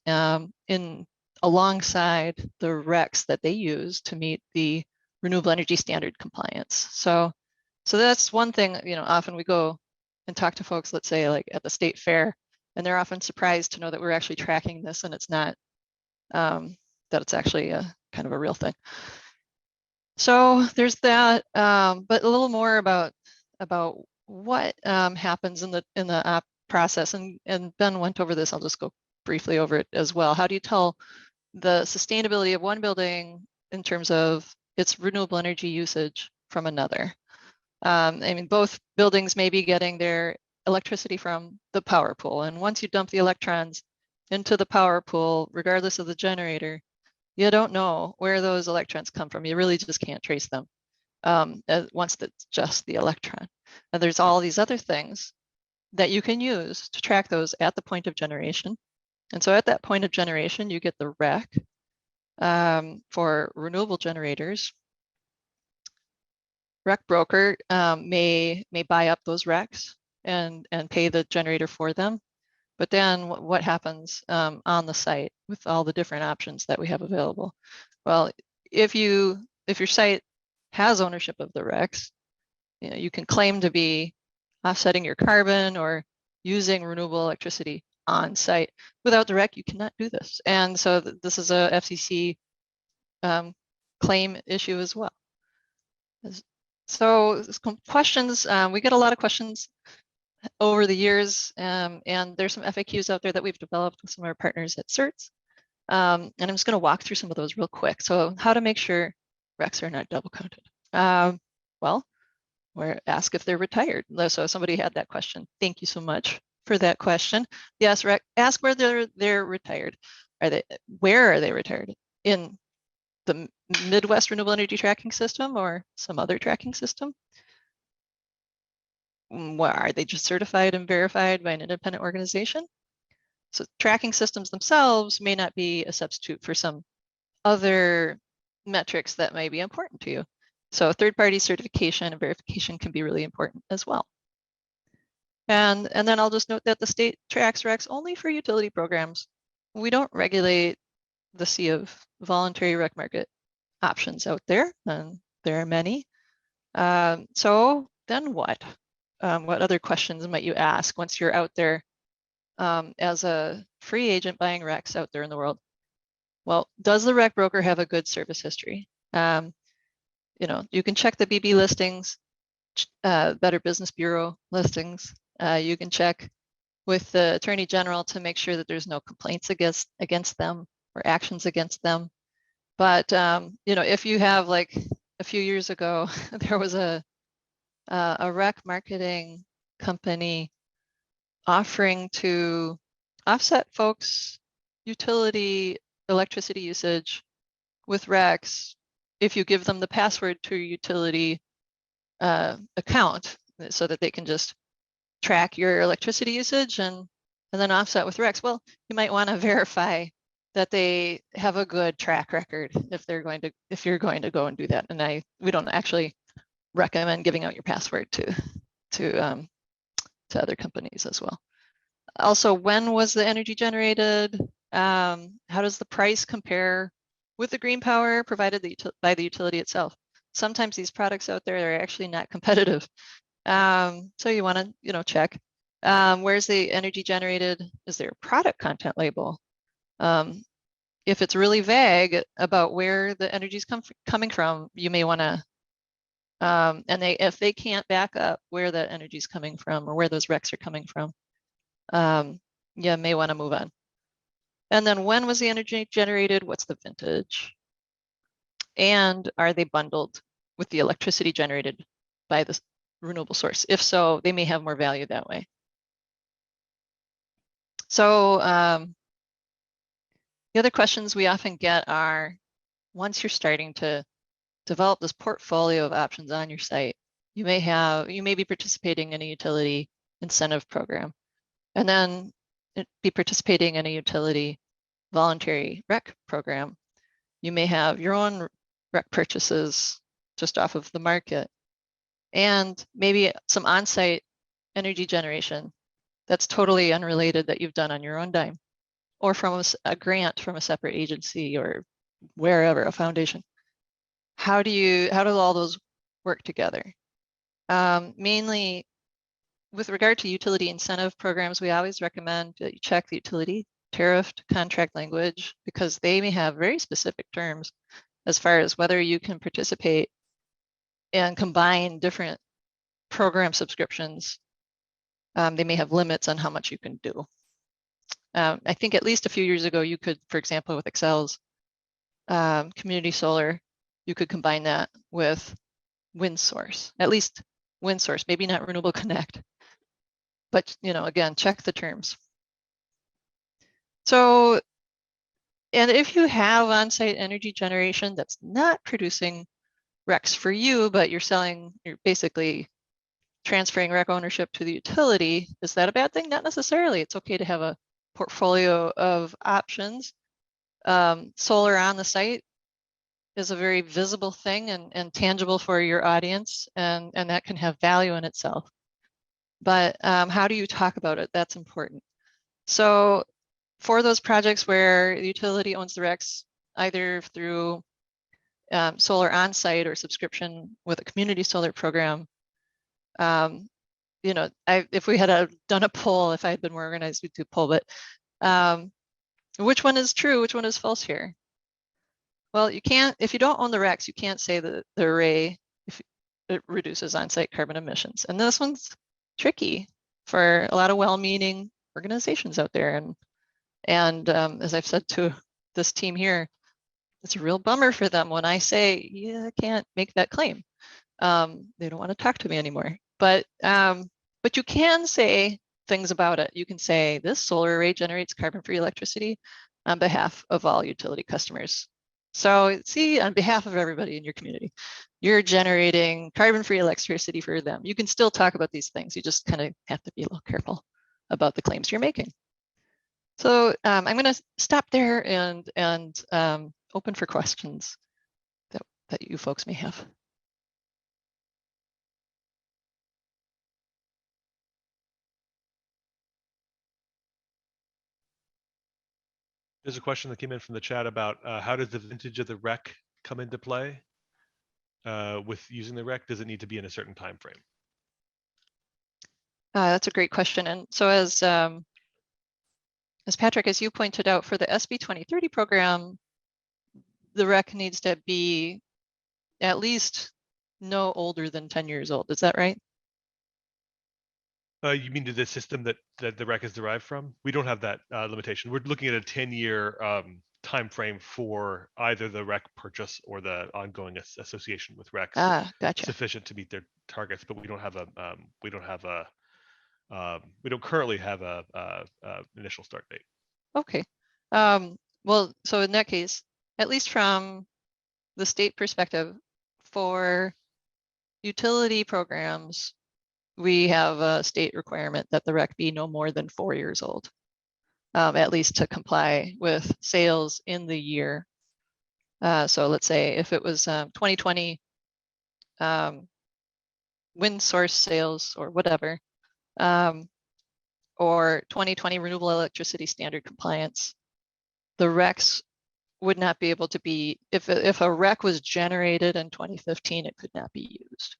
C: alongside the RECs that they use to meet the renewable energy standard compliance. So that's one thing, often we go and talk to folks, let's say like at the state fair, and they're often surprised to know that we're actually tracking this, and it's not, that it's actually a kind of a real thing. So there's that, but a little more about what happens in the process, and Ben went over this. I'll just go briefly over it as well. How do you tell the sustainability of one building in terms of its renewable energy usage from another? I mean, both buildings may be getting their electricity from the power pool, and once you dump the electrons into the power pool, regardless of the generator, You don't know where those electrons come from. You really just can't trace them once it's just the electron. And there's all these other things that you can use to track those at the point of generation. And so at that point of generation, you get the REC for renewable generators. REC broker may buy up those RECs and pay the generator for them. But then what happens on the site with all the different options that we have available? Well, if your site has ownership of the RECs, you can claim to be offsetting your carbon or using renewable electricity on site. Without the REC, you cannot do this. And so this is a FCC claim issue as well. So questions, we get a lot of questions over the years, and there's some FAQs out there that we've developed with some of our partners at CERTS. And I'm just going to walk through some of those real quick. So how to make sure RECs are not double counted. Well, or ask if they're retired. So somebody had that question. Thank you so much for that question. Yes, ask where they're retired. Where are they retired? In the Midwest Renewable Energy Tracking System or some other tracking system? Are they just certified and verified by an independent organization? So tracking systems themselves may not be a substitute for some other metrics that may be important to you. So third-party certification and verification can be really important as well. And then I'll just note that the state tracks RECs only for utility programs. We don't regulate the sea of voluntary REC market options out there, and there are many. So then what? What other questions might you ask once you're out there as a free agent buying RECs out there in the world? Well, does the REC broker have a good service history? You can check the BB listings, Better Business Bureau listings. You can check with the Attorney General to make sure that there's no complaints against them or actions against them. But if you have, like a few years ago, there was a REC marketing company offering to offset folks' utility electricity usage with RECs if you give them the password to your utility account so that they can just track your electricity usage and then offset with RECs. Well, you might want to verify that they have a good track record if you're going to go and do that. And we don't actually recommend giving out your password to other companies as well. Also, when was the energy generated? How does the price compare with the green power provided by the utility itself? Sometimes these products out there are actually not competitive. So you want to check. Where's the energy generated? Is there a product content label? If it's really vague about where the energy is coming from, you may want to, if they can't back up where that energy is coming from or where those RECs are coming from, you may want to move on. And then when was the energy generated? What's the vintage? And are they bundled with the electricity generated by the renewable source? If so, they may have more value that way. So the other questions we often get are, once you're starting to develop this portfolio of options on your site, you may be participating in a utility incentive program, and then be participating in a utility voluntary REC program. You may have your own REC purchases just off of the market, and maybe some on-site energy generation that's totally unrelated that you've done on your own dime, or from a grant from a separate agency or wherever, a foundation. How do all those work together? Mainly with regard to utility incentive programs, we always recommend that you check the utility tariff contract language, because they may have very specific terms as far as whether you can participate and combine different program subscriptions. They may have limits on how much you can do. I think at least a few years ago, you could, for example, with Excel's community solar, you could combine that with wind source, at least wind source, maybe not Renewable Connect, but again, check the terms. So And if you have on-site energy generation that's not producing RECs for you, but you're basically transferring REC ownership to the utility, is that a bad thing? Not necessarily. It's okay to have a portfolio of options. Solar on the site is a very visible thing and tangible for your audience, and that can have value in itself. But how do you talk about it? That's important. So for those projects where the utility owns the RECs, either through solar on-site or subscription with a community solar program, you know, if we had done a poll, if I had been more organized, we'd do a poll, but which one is true? Which one is false here? Well, you can't, if you don't own the RECs, you can't say that the array, if it reduces on-site carbon emissions. And this one's tricky for a lot of well-meaning organizations out there. And as I've said to this team here, it's a real bummer for them when I say, yeah, I can't make that claim. They don't want to talk to me anymore. But you can say things about it. You can say this solar array generates carbon-free electricity on behalf of all utility customers. So see, on behalf of everybody in your community, you're generating carbon-free electricity for them. You can still talk about these things. You just kind of have to be a little careful about the claims you're making. So I'm going to stop there and open for questions that you folks may have.
A: There's a question that came in from the chat about how does the vintage of the REC come into play with using the REC? Does it need to be in a certain time frame?
C: That's a great question. And so as Patrick, as you pointed out, for the SB 2030 program, the REC needs to be at least no older than 10 years old. Is that right?
A: You mean to the system that the REC is derived from? We don't have that limitation. We're looking at a 10-year time frame for either the REC purchase or the ongoing association with RECs.
C: Gotcha.
A: Sufficient to meet their targets, but we don't currently have a initial start date.
C: Okay. Well, so in that case, at least from the state perspective, for utility programs, we have a state requirement that the REC be no more than 4 years old, at least to comply with sales in the year. So let's say if it was 2020 wind source sales or whatever, or 2020 renewable electricity standard compliance, the RECs would not be able to be, if a REC was generated in 2015, it could not be used.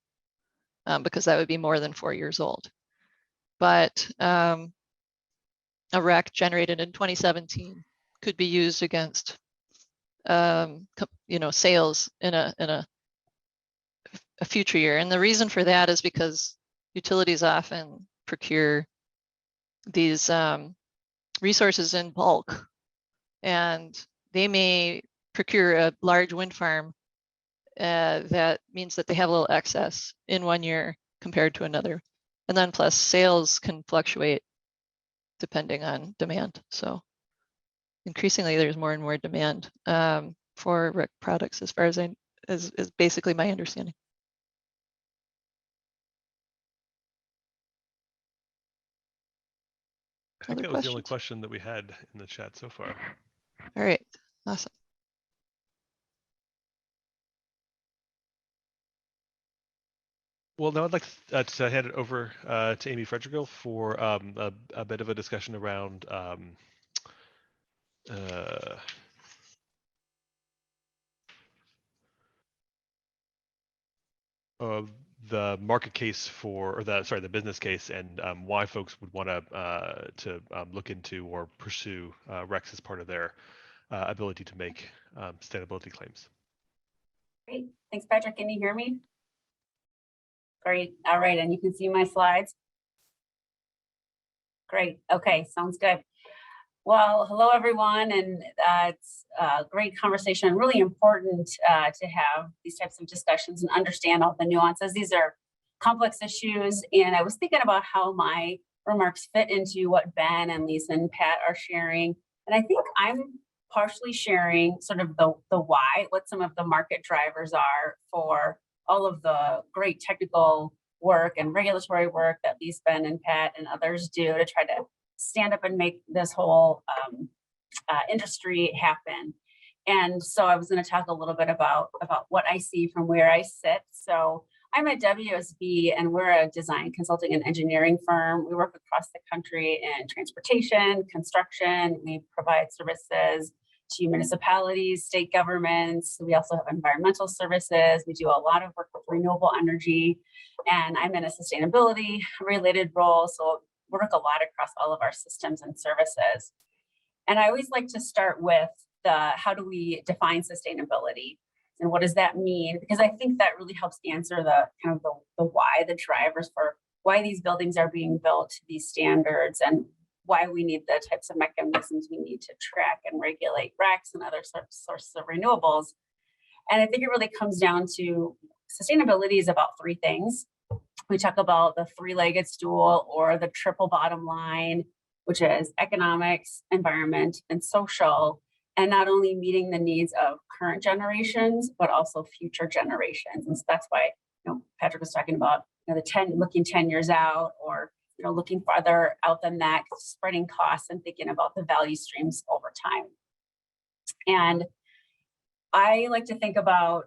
C: Because that would be more than 4 years old. But a REC generated in 2017 could be used against, sales in a future year. And the reason for that is because utilities often procure these resources in bulk, and they may procure a large wind farm. That means that they have a little excess in 1 year compared to another. And then plus sales can fluctuate depending on demand. So increasingly there's more and more demand for REC products as far as is basically my understanding.
A: I think that was the only question that we had in the chat so far.
C: All right, awesome.
A: Well, now I'd like to hand it over to Amy Fredregill for a bit of a discussion around the market case for, or the business case, and why folks would want to look into or pursue RECs as part of their ability to make sustainability claims.
B: Great, thanks, Patrick. Can you hear me? Great. All right, and you can see my slides. Great. Okay, sounds good. Well, hello everyone, and it's a great conversation. Really important to have these types of discussions and understand all the nuances. These are complex issues, and I was thinking about how my remarks fit into what Ben and Lise and Pat are sharing. And I think I'm partially sharing sort of the why, what some of the market drivers are for all of the great technical work and regulatory work that Lise, Ben, and Pat and others do to try to stand up and make this whole industry happen. And so I was going to talk a little bit about what I see from where I sit. So I'm at WSB, and we're a design consulting and engineering firm. We work across the country in transportation, construction. We provide services to municipalities, state governments. We also have environmental services. We do a lot of work with renewable energy, and I'm in a sustainability related role. So work a lot across all of our systems and services. And I always like to start with how do we define sustainability and what does that mean? Because I think that really helps answer the kind of the why, the drivers for why these buildings are being built to these standards and why we need the types of mechanisms we need to track and regulate RECs and other sources of renewables. And I think it really comes down to sustainability is about three things. We talk about the three-legged stool or the triple bottom line, which is economics, environment, and social, and not only meeting the needs of current generations, but also future generations. And so that's why, Patrick was talking about, looking 10 years out, or, looking farther out than that, spreading costs and thinking about the value streams over time. And I like to think about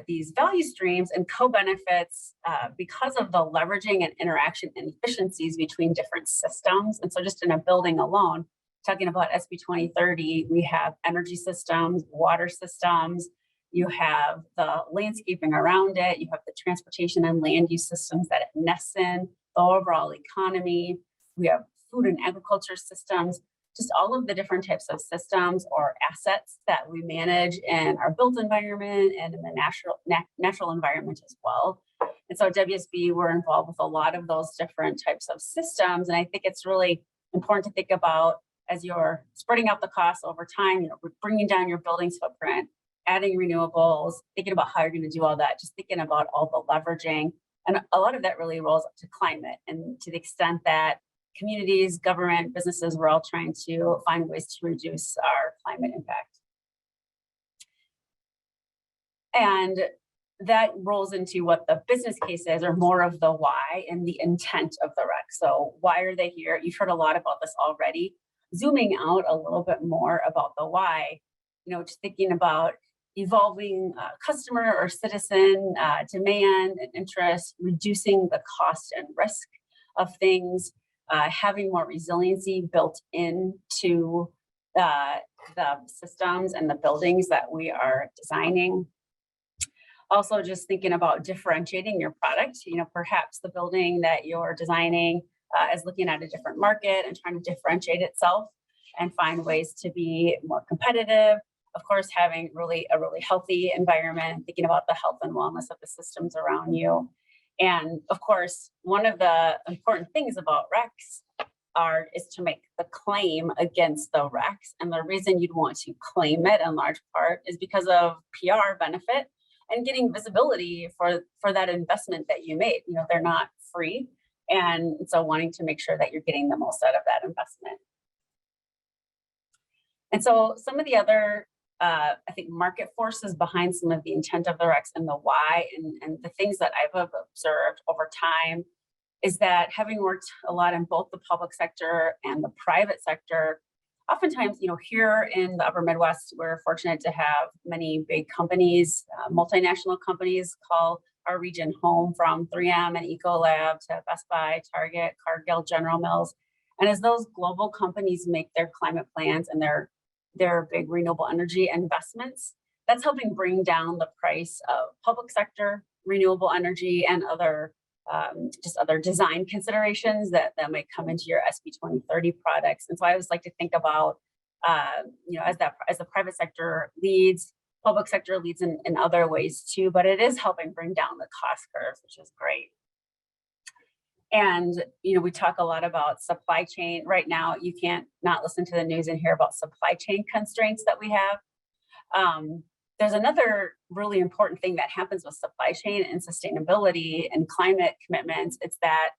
B: these value streams and co-benefits because of the leveraging and interaction and efficiencies between different systems. And so just in a building alone, talking about SB 2030, we have energy systems, water systems, you have the landscaping around it, you have the transportation and land use systems that it nests in, the overall economy, we have food and agriculture systems, just all of the different types of systems or assets that we manage in our built environment and in the natural environment as well. And so at WSB, we're involved with a lot of those different types of systems. And I think it's really important to think about as you're spreading out the costs over time, bringing down your building's footprint, adding renewables, thinking about how you're going to do all that, just thinking about all the leveraging. And a lot of that really rolls up to climate. And to the extent that communities, government, businesses, we're all trying to find ways to reduce our climate impact. And that rolls into what the business case is, or more of the why and the intent of the REC. So why are they here? You've heard a lot about this already. Zooming out a little bit more about the why, just thinking about evolving customer or citizen demand and interest, reducing the cost and risk of things, having more resiliency built into the systems and the buildings that we are designing. Also, just thinking about differentiating your product. Perhaps the building that you're designing is looking at a different market and trying to differentiate itself and find ways to be more competitive. Of course, having a really healthy environment, thinking about the health and wellness of the systems around you. And of course, one of the important things about RECs is to make the claim against the RECs. And the reason you'd want to claim it in large part is because of PR benefit and getting visibility for that investment that you made. They're not free. And so wanting to make sure that you're getting the most out of that investment. And so some of the other, I think, market forces behind some of the intent of the RECs and the why and the things that I've observed over time is that having worked a lot in both the public sector and the private sector, oftentimes, here in the upper Midwest, we're fortunate to have many big companies, multinational companies call our region home, from 3M and Ecolab to Best Buy, Target, Cargill, General Mills. And as those global companies make their climate plans and their big renewable energy investments, that's helping bring down the price of public sector renewable energy and other other design considerations that might come into your SB 2030 products. And so I always like to think about, as the private sector leads, public sector leads in other ways too, but it is helping bring down the cost curves, which is great. And, we talk a lot about supply chain. Right now, you can't not listen to the news and hear about supply chain constraints that we have. There's another really important thing that happens with supply chain and sustainability and climate commitments. It's that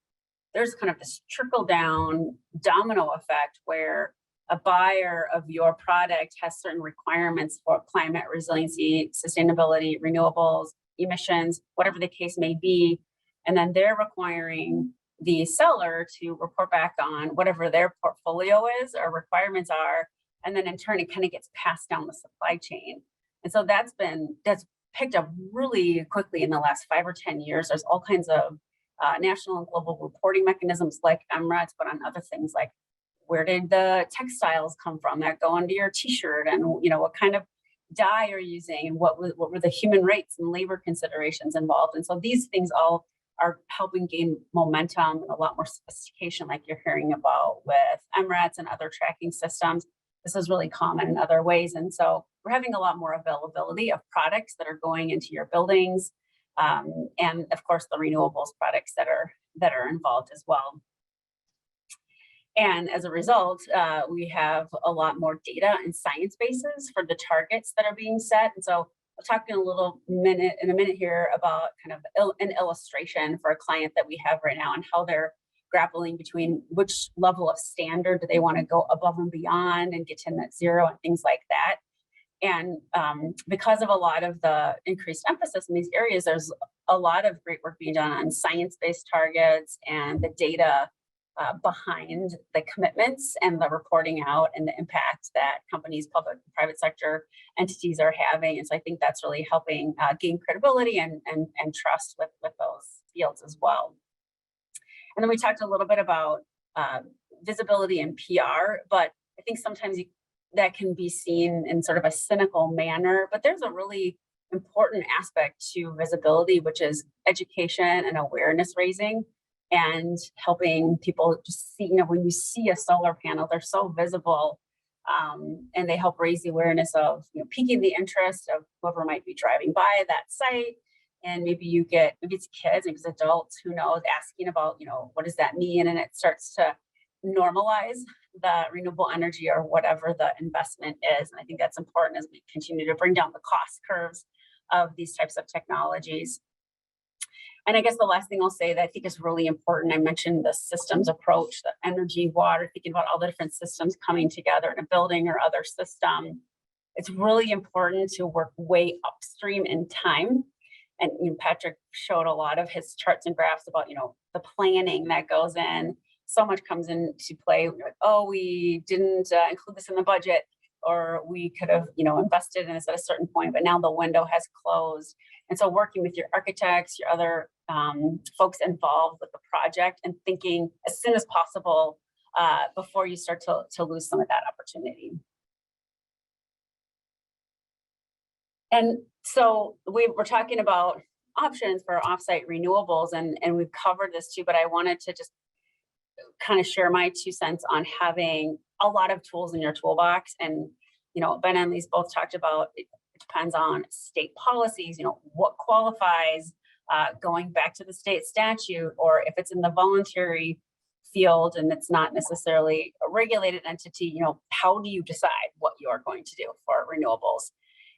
B: there's kind of this trickle down domino effect where a buyer of your product has certain requirements for climate resiliency, sustainability, renewables, emissions, whatever the case may be, and then they're requiring the seller to report back on whatever their portfolio is or requirements are, and then in turn it kind of gets passed down the supply chain. And so that's picked up really quickly in the last 5 or 10 years. There's all kinds of national and global reporting mechanisms like M-RETS, but on other things like where did the textiles come from that go into your t-shirt, and what kind of dye you're using, and what were the human rights and labor considerations involved. And so these things all are helping gain momentum and a lot more sophistication, like you're hearing about with M-RETS and other tracking systems. This is really common in other ways. And so we're having a lot more availability of products that are going into your buildings. And of course, the renewables products that are involved as well. And as a result, we have a lot more data and science bases for the targets that are being set. And so I'll talk in a minute here about kind of an illustration for a client that we have right now and how they're grappling between which level of standard do they want to go above and beyond and get to net zero and things like that. And because of a lot of the increased emphasis in these areas, there's a lot of great work being done on science-based targets and the data behind the commitments and the reporting out and the impact that companies, public and private sector entities are having. And so I think that's really helping gain credibility and trust with those fields as well. And then we talked a little bit about visibility and PR, but I think sometimes that can be seen in sort of a cynical manner, but there's a really important aspect to visibility, which is education and awareness raising and helping people just see, when you see a solar panel, they're so visible, and they help raise the awareness of, piquing the interest of whoever might be driving by that site. And maybe it's kids, maybe it's adults, who knows, asking about, what does that mean? And it starts to normalize the renewable energy or whatever the investment is. And I think that's important as we continue to bring down the cost curves of these types of technologies. And I guess the last thing I'll say that I think is really important, I mentioned the systems approach, the energy, water, thinking about all the different systems coming together in a building or other system. It's really important to work way upstream in time. And Patrick showed a lot of his charts and graphs about, the planning that goes in. So much comes into play. We're like, oh, we didn't include this in the budget, or we could have, invested in this at a certain point, but now the window has closed. And so working with your architects, your other folks involved with the project, and thinking as soon as possible before you start to lose some of that opportunity. And so we're talking about options for offsite renewables, and we've covered this too, but I wanted to just kind of share my 2 cents on having a lot of tools in your toolbox. And, Ben and Lise both talked about it depends on state policies, what qualifies, going back to the state statute, or if it's in the voluntary field and it's not necessarily a regulated entity, how do you decide what you're going to do for renewables?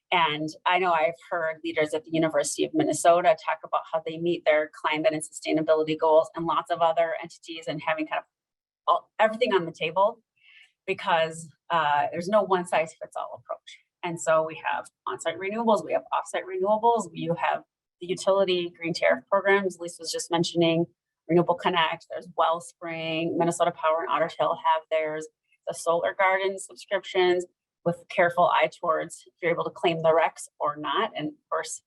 B: And I know I've heard leaders at the University of Minnesota talk about how they meet their climate and sustainability goals, and lots of other entities, and having kind of everything on the table, because there's no one size fits all approach. And so we have on-site renewables, we have off-site renewables, you have the utility green tariff programs. Lise was just mentioning Renewable Connect, there's Wellspring, Minnesota Power and Otter Tail have theirs, the Solar Garden subscriptions, with careful eye towards if you're able to claim the RECs or not. And of course,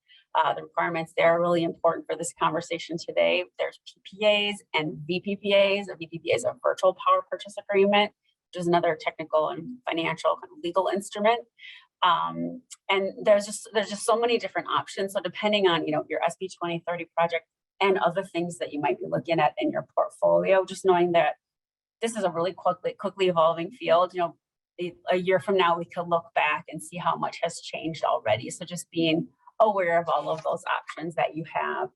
B: the requirements there are really important for this conversation today. There's PPAs and VPPAs. A VPPA is a virtual power purchase agreement, which is another technical and financial kind of legal instrument. And there's just so many different options. So depending on your SB 2030 project and other things that you might be looking at in your portfolio, just knowing that this is a really quickly evolving field. A year from now, we could look back and see how much has changed already. So just being aware of all of those options that you have,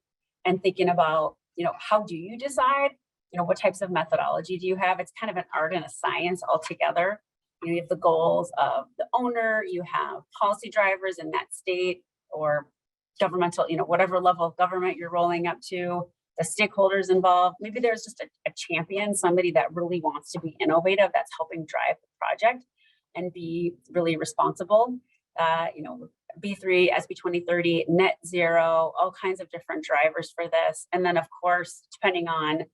B: and thinking about, how do you decide, what types of methodology do you have? It's kind of an art and a science altogether. You have the goals of the owner, you have policy drivers in that state or governmental, whatever level of government you're rolling up to. the stakeholders involved. Maybe there's just a champion, somebody that really wants to be innovative, that's helping drive the project and be really responsible. You know, B3, SB 2030, net zero, all kinds of different drivers for this. And then of course, depending on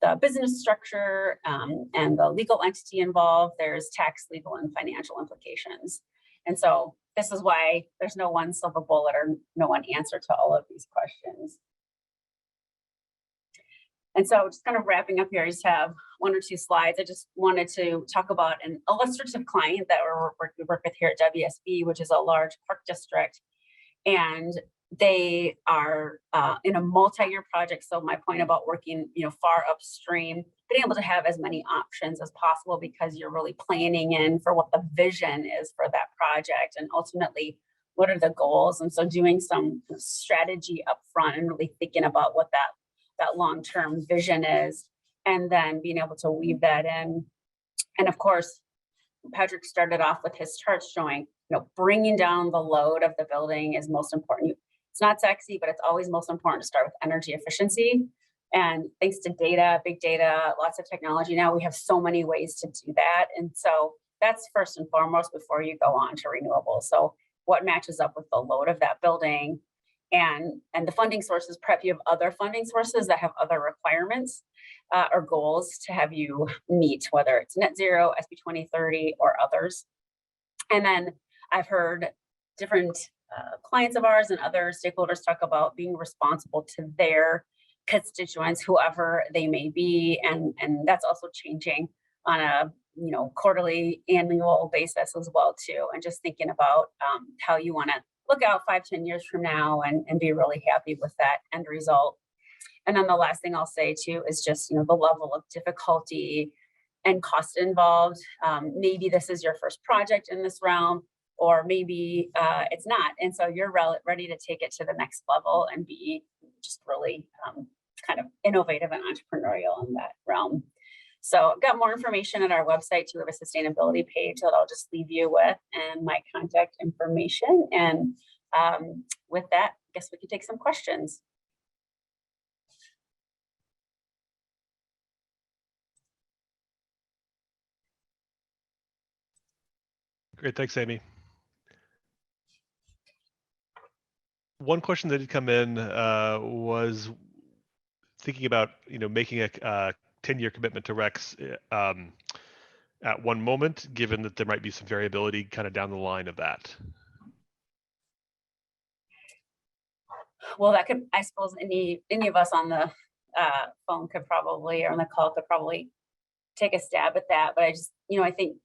B: the business structure and the legal entity involved, there's tax, legal, and financial implications. And so this is why there's no one silver bullet or no one answer to all of these questions. And so just kind of wrapping up here, I just have one or two slides. I just wanted to talk about an illustrative client that we work with here at WSB, which is a large park district. And they are in a multi-year project. So my point about working, you know, far upstream, being able to have as many options as possible because you're really planning in for what the vision is for that project and ultimately what are the goals. And so doing some strategy up front and really thinking about what that long-term vision is, and then being able to weave that in. And of course, Patrick started off with his charts showing, you know, bringing down the load of the building is most important. It's not sexy, but it's always most important to start with energy efficiency. And thanks to data, big data, lots of technology now, we have so many ways to do that. And so that's first and foremost before you go on to renewables. So what matches up with the load of that building, and the funding sources, prep you have other funding sources that have other requirements or goals to have you meet, whether it's net zero, SB 2030, or others. And then I've heard different clients of ours and other stakeholders talk about being responsible to their constituents, whoever they may be, and that's also changing on a quarterly, annual basis as well too, and just thinking about how you want to look out 5-10 years from now and be really happy with that end result. And then the last thing I'll say too is just the level of difficulty and cost involved. Maybe this is your first project in this realm, or maybe it's not, and so you're ready to take it to the next level and be just really kind of innovative and entrepreneurial in that realm. So I've got more information at our website too. We have a sustainability page that I'll just leave you with and my contact information. And with that, I guess we can take some questions.
A: Great, thanks, Amy. One question that did come in was thinking about making a 10-year commitment to RECs at one moment, given that there might be some variability kind of down the line of that.
B: Well, that could, I suppose, any of us on the phone could probably, or on the call could probably take a stab at that. But I just, I think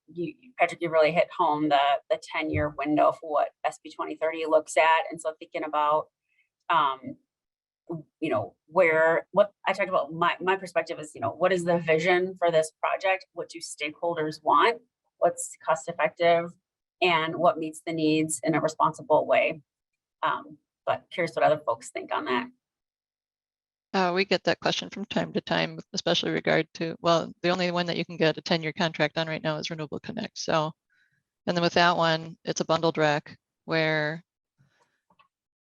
B: Patrick, you really hit home the 10-year window for what SB 2030 looks at. And so thinking about what I talked about, my perspective is, what is the vision for this project? What do stakeholders want? What's cost effective? And what meets the needs in a responsible way? But curious what other folks think on that.
C: We get that question from time to time, especially regard to, well, the only one that you can get a 10-year contract on right now is Renewable Connect. So, and then with that one, it's a bundled rec where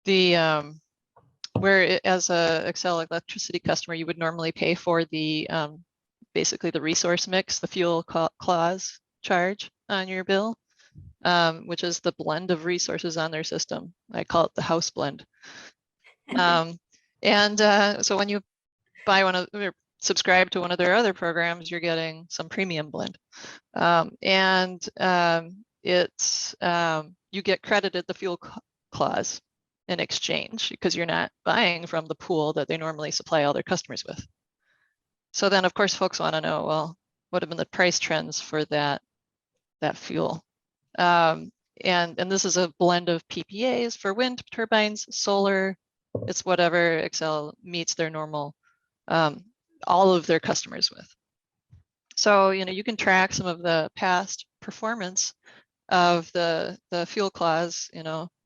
C: as a Xcel electricity customer, you would normally pay for the basically the resource mix, the fuel clause charge on your bill, which is the blend of resources on their system. I call it the house blend. So when you buy one of or subscribe to one of their other programs, you're getting some premium blend, you get credited the fuel clause in exchange because you're not buying from the pool that they normally supply all their customers with. So then, of course, folks want to know, well, what have been the price trends for that fuel? And this is a blend of PPAs for wind turbines, solar. It's whatever Xcel meets their normal, all of their customers with. So, you can track some of the past performance of the fuel clause,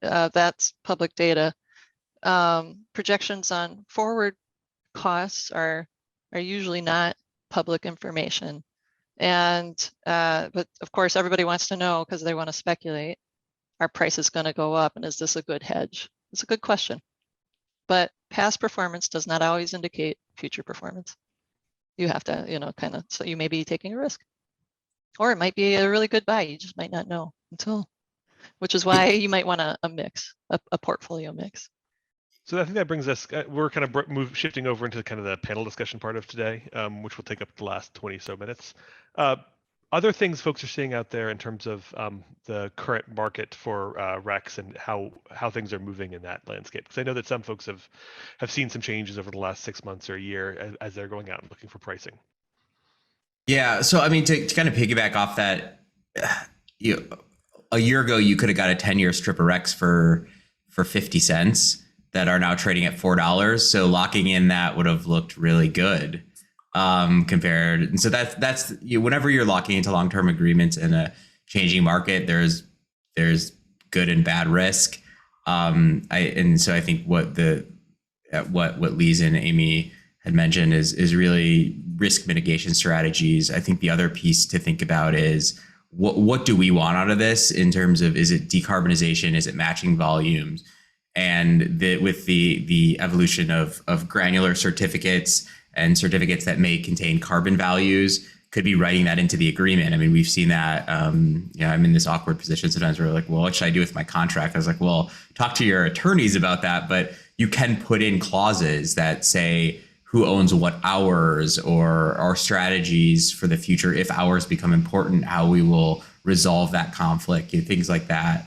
C: that's public data. Projections on forward costs are usually not public information. And, but of course, everybody wants to know because they want to speculate, are prices going to go up and is this a good hedge? It's a good question. But past performance does not always indicate future performance. You have to, you know, kind of, so you may be taking a risk, or it might be a really good buy. You just might not know until, which is why you might want a mix, a portfolio mix.
A: So I think that brings us, we're kind of shifting over into kind of the panel discussion part of today, which will take up the last 20 so minutes. Other things folks are seeing out there in terms of the current market for RECs and how things are moving in that landscape. Because I know that some folks have seen some changes over the last 6 months or a year as they're going out and looking for pricing.
D: Yeah, so I mean, to kind of piggyback off that, a year ago you could have got a 10-year strip of RECs for 50 cents that are now trading at $4. So locking in that would have looked really good compared. And so that's whenever you're locking into long-term agreements in a changing market, there's good and bad risk. And so I think what Lise and Amy had mentioned is really risk mitigation strategies. I think the other piece to think about is what do we want out of this in terms of, is it decarbonization? Is it matching volumes? And with the evolution of granular certificates and certificates that may contain carbon values, could be writing that into the agreement. I mean, we've seen that. I'm in this awkward position sometimes where we're like, well, what should I do with my contract? I was like, well, talk to your attorneys about that. But you can put in clauses that say who owns what hours, or our strategies for the future if hours become important, how we will resolve that conflict, things like that.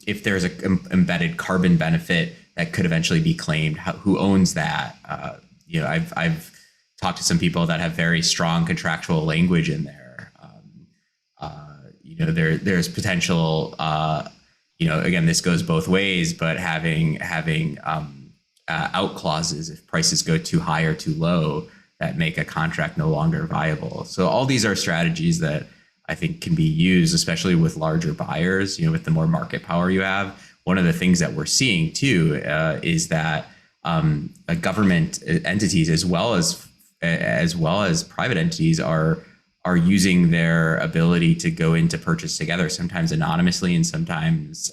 D: If there's an embedded carbon benefit that could eventually be claimed, who owns that? I've talked to some people that have very strong contractual language in there. There's potential. Again, this goes both ways, but having out clauses if prices go too high or too low that make a contract no longer viable. So all these are strategies that I think can be used, especially with larger buyers, with the more market power you have. One of the things that we're seeing too is that government entities as well as private entities are using their ability to go into purchase together, sometimes anonymously and sometimes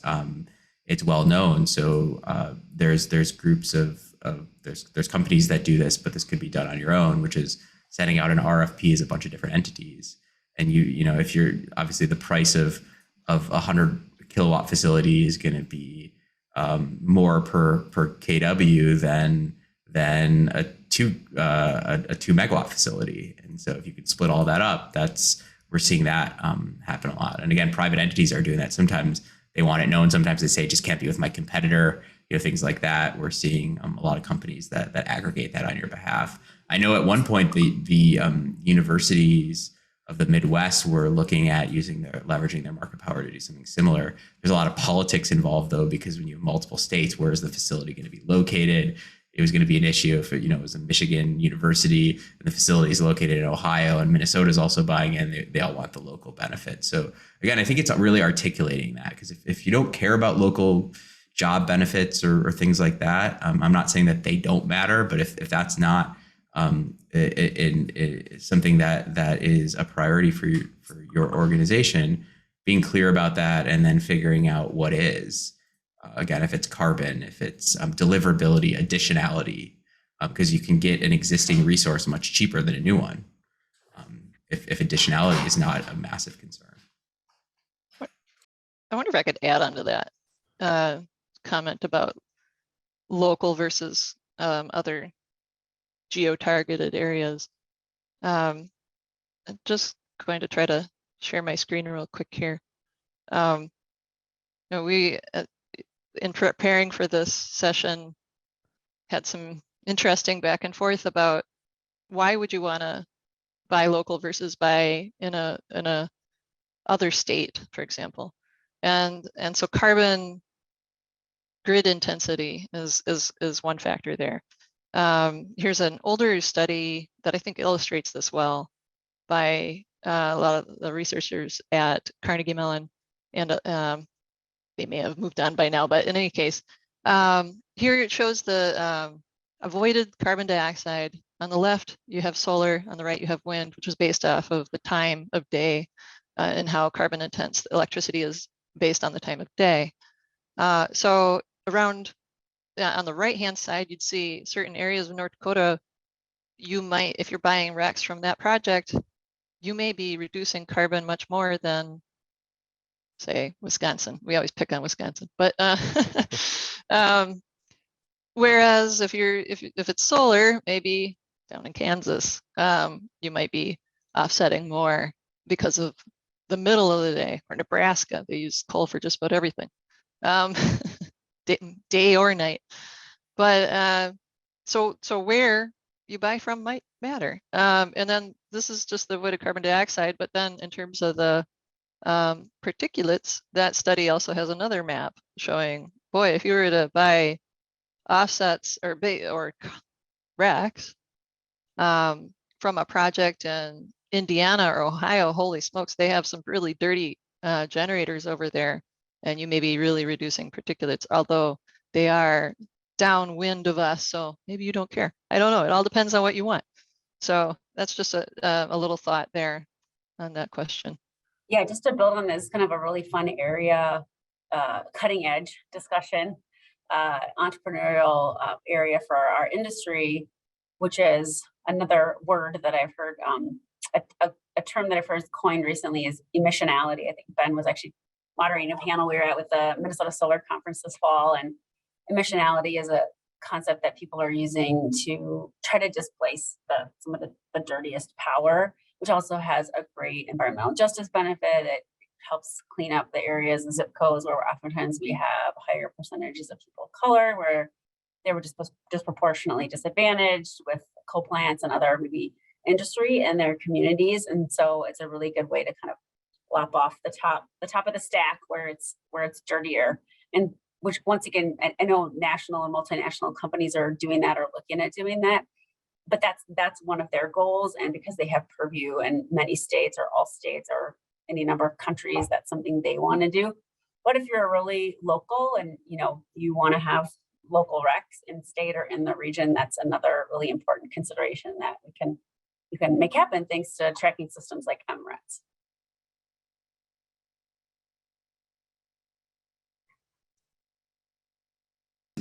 D: it's well known. So there's groups there's companies that do this, but this could be done on your own, which is sending out an RFP as a bunch of different entities. And if you're obviously the price of 100 kilowatt facility is going to be more per kW than a 2 megawatt facility. And so if you could split all that up, we're seeing that happen a lot. And again, private entities are doing that. Sometimes they want it known. Sometimes they say it just can't be with my competitor. Things like that. We're seeing a lot of companies that aggregate that on your behalf. I know at one point the universities of the Midwest were looking at leveraging their market power to do something similar. There's a lot of politics involved though, because when you have multiple states, where is the facility going to be located? It was going to be an issue if it was a Michigan university and the facility is located in Ohio and Minnesota is also buying in. They all want the local benefit. So again, I think it's really articulating that, because if you don't care about local job benefits or things like that, I'm not saying that they don't matter, but if that's not something that is a priority for your organization, being clear about that and then figuring out what is. Again, if it's carbon, if it's deliverability, additionality, because you can get an existing resource much cheaper than a new one. If additionality is not a massive concern.
C: I wonder if I could add on to that comment about local versus other geo-targeted areas. I'm just going to try to share my screen real quick here. We, in preparing for this session, had some interesting back and forth about why would you want to buy local versus buy in a other state, for example. And so carbon grid intensity is one factor there. Here's an older study that I think illustrates this well by a lot of the researchers at Carnegie Mellon, and they may have moved on by now, but in any case, here it shows the avoided carbon dioxide. On the left, you have solar, on the right, you have wind, which was based off of the time of day and how carbon intense electricity is based on the time of day. So around on the right-hand side, you'd see certain areas of North Dakota you might, if you're buying RECs from that project, you may be reducing carbon much more than, say, Wisconsin. We always pick on Wisconsin, but whereas if it's solar, maybe down in Kansas, you might be offsetting more because of the middle of the day, or Nebraska. They use coal for just about everything, day or night. But so where you buy from might matter. And then this is just the avoided carbon dioxide, but then in terms of the particulates, that study also has another map showing, boy, if you were to buy offsets or RECs from a project in Indiana or Ohio, holy smokes, they have some really dirty generators over there, and you may be really reducing particulates, although they are downwind of us, so maybe you don't care. I don't know. It all depends on what you want. So that's just a little thought there on that question.
B: Yeah, just to build on this, kind of a really fun area, cutting edge discussion, entrepreneurial area for our industry, which is another word that I've heard, a term that I've heard coined recently is emissionality. I think Ben was actually moderating a panel we were at with the Minnesota Solar Conference this fall, and emissionality is a concept that people are using to try to displace some of the dirtiest power, which also has a great environmental justice benefit. It helps clean up the areas and zip codes where oftentimes we have higher percentages of people of color, where they were disproportionately disadvantaged with coal plants and other maybe industry in their communities. And so it's a really good way to kind of lop off the top of the stack where it's dirtier. And which, once again, I know national and multinational companies are doing that or looking at doing that, but that's one of their goals. And because they have purview in many states or all states or any number of countries, that's something they want to do. What if you're really local and you want to have local RECs in state or in the region? That's another really important consideration that you can make happen thanks to tracking systems like M-RETS.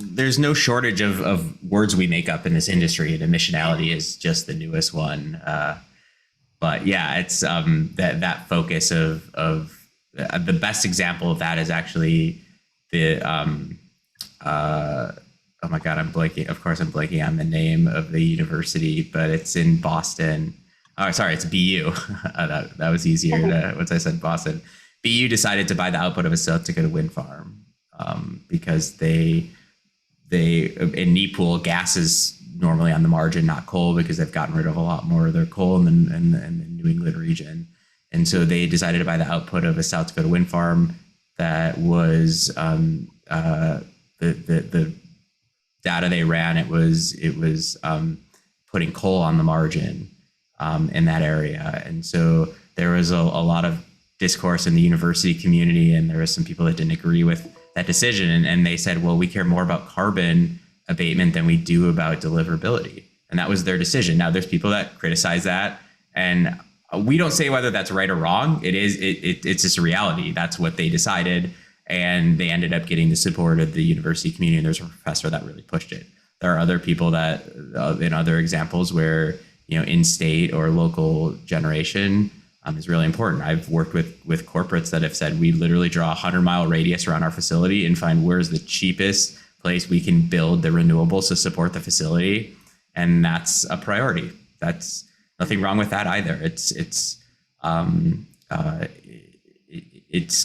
D: There's no shortage of words we make up in this industry, and emissionality is just the newest one. But yeah, it's that focus of the best example of that is actually the oh my God, I'm blanking. Of course, I'm blanking on the name of the university, but it's in Boston. Oh, sorry, it's BU. that was easier once I said Boston. BU decided to buy the output of a South Dakota wind farm because they in NEPOOL, gas is normally on the margin, not coal, because they've gotten rid of a lot more of their coal in the New England region. And so they decided to buy the output of a South Dakota wind farm that was the data they ran. It was putting coal on the margin in that area. And so there was a lot of discourse in the university community, and there were some people that didn't agree with that decision. And they said, well, we care more about carbon abatement than we do about deliverability. And that was their decision. Now, there's people that criticize that, and we don't say whether that's right or wrong. It's just a reality. That's what they decided. And they ended up getting the support of the university community. And there's a professor that really pushed it. There are other people that, in other examples where, in-state or local generation is really important. I've worked with corporates that have said, we literally draw a 100-mile radius around our facility and find where's the cheapest place we can build the renewables to support the facility. And that's a priority. That's nothing wrong with that either. It's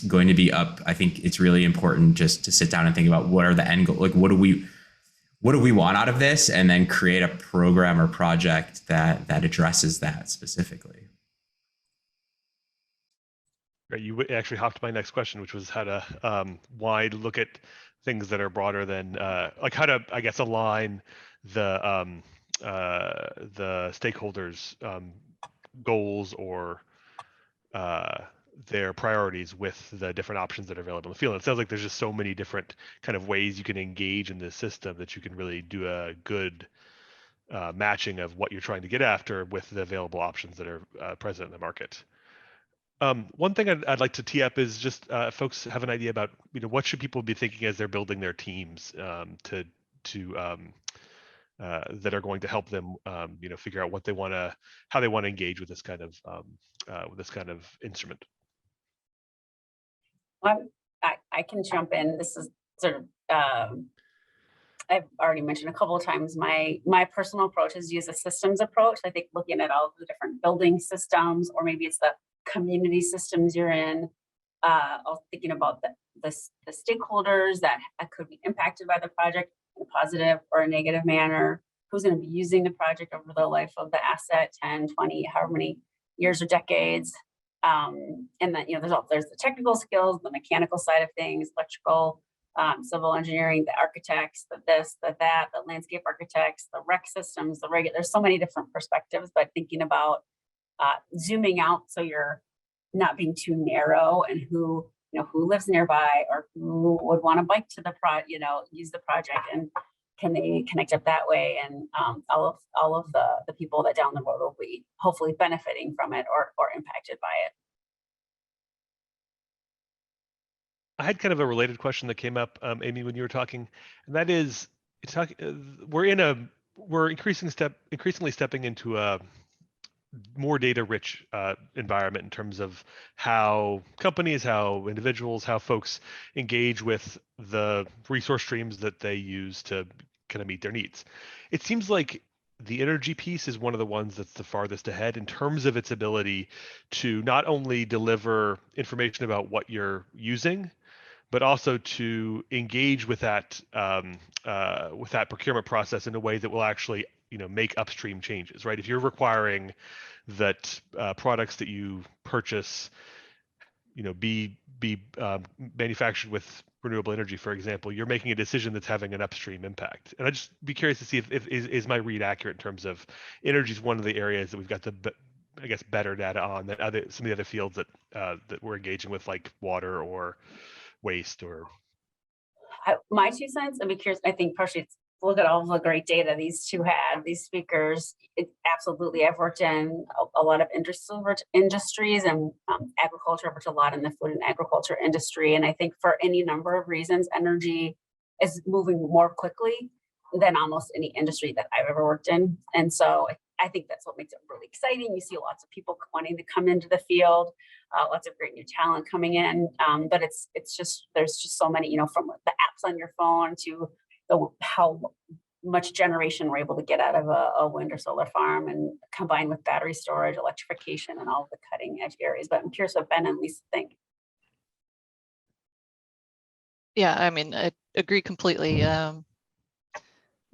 D: going to be up. I think it's really important just to sit down and think about what are the end goals. Like, what do we want out of this, and then create a program or project that addresses that specifically.
A: Right, you actually hopped to my next question, which was how to why look at things that are broader than like how to, I guess, align the stakeholders' goals or their priorities with the different options that are available in the field. It sounds like there's just so many different kind of ways you can engage in this system that you can really do a good matching of what you're trying to get after with the available options that are present in the market. One thing I'd like to tee up is just folks have an idea about what should people be thinking as they're building their teams to that are going to help them, figure out what they want to, how they want to engage with this kind of instrument.
B: Well, I can jump in. This is sort of, I've already mentioned a couple of times, my personal approach is to use a systems approach. I think looking at all the different building systems, or maybe it's the community systems you're in, also thinking about the stakeholders that could be impacted by the project in a positive or a negative manner, who's going to be using the project over the life of the asset, 10, 20, however many years or decades. And then, there's the technical skills, the mechanical side of things, electrical, civil engineering, the architects, the this, the that, the landscape architects, the rec systems, there's so many different perspectives, but thinking about zooming out so you're not being too narrow, and who lives nearby or who would want to bike to the use the project, and can they connect up that way, and all of the people that down the road will be hopefully benefiting from it or impacted by it.
A: I had kind of a related question that came up, Amy, when you were talking, and that is, we're increasingly stepping into a more data-rich environment in terms of how companies, how individuals, how folks engage with the resource streams that they use to kind of meet their needs. It seems like the energy piece is one of the ones that's the farthest ahead in terms of its ability to not only deliver information about what you're using, but also to engage with that procurement process in a way that will actually make upstream changes, right? If you're requiring that products that you purchase be manufactured with renewable energy, for example, you're making a decision that's having an upstream impact. And I'd just be curious to see if is my read accurate in terms of energy is one of the areas that we've got better data on than some of the other fields that we're engaging with, like water or waste. Or
B: my 2 cents, I'd be curious. I think partially look at all the great data these two had, these speakers. Absolutely, I've worked in a lot of industries, and agriculture. I've worked a lot in the food and agriculture industry, and I think for any number of reasons, energy is moving more quickly than almost any industry that I've ever worked in. And so I think that's what makes it really exciting. You see lots of people wanting to come into the field, lots of great new talent coming in. But it's just, there's just so many, from the apps on your phone to how much generation we're able to get out of a wind or solar farm, and combined with battery storage, electrification, and all of the cutting edge areas. But I'm curious what Ben and Lisa think.
C: Yeah, I mean, I agree completely.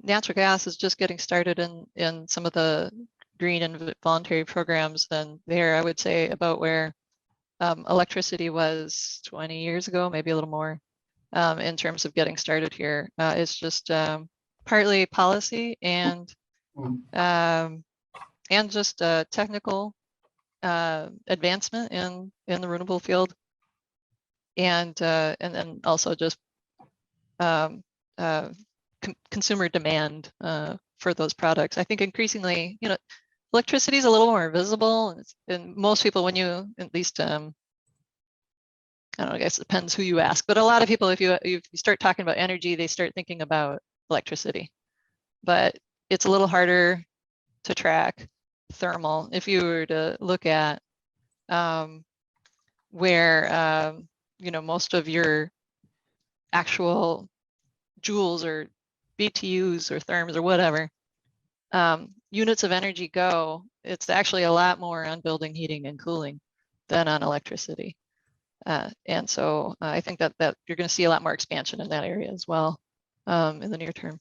C: Natural gas is just getting started in some of the green and voluntary programs. Then there, I would say, about where electricity was 20 years ago, maybe a little more, in terms of getting started here. It's just partly policy and just technical advancement in the renewable field, and then also just consumer demand for those products. I think increasingly, electricity is a little more visible, and most people, when you at least I don't know, I guess it depends who you ask, but a lot of people, if you start talking about energy, they start thinking about electricity. But it's a little harder to track thermal. If you were to look at where most of your actual joules or BTUs or therms or whatever units of energy go, it's actually a lot more on building heating and cooling than on electricity. And so I think that you're going to see a lot more expansion in that area as well in the near term.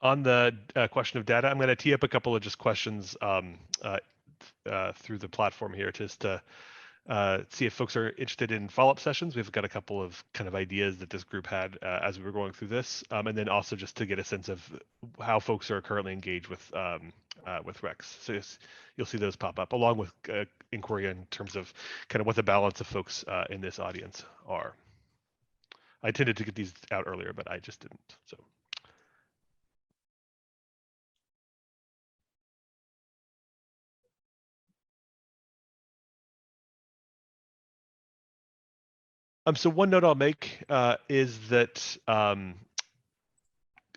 A: On the question of data, I'm going to tee up a couple of just questions through the platform here, just to see if folks are interested in follow-up sessions. We've got a couple of kind of ideas that this group had as we were going through this, and then also just to get a sense of how folks are currently engaged with RECs. So you'll see those pop up, along with inquiry in terms of kind of what the balance of folks in this audience are. I tended to get these out earlier, but I just didn't. So. So one note I'll make is that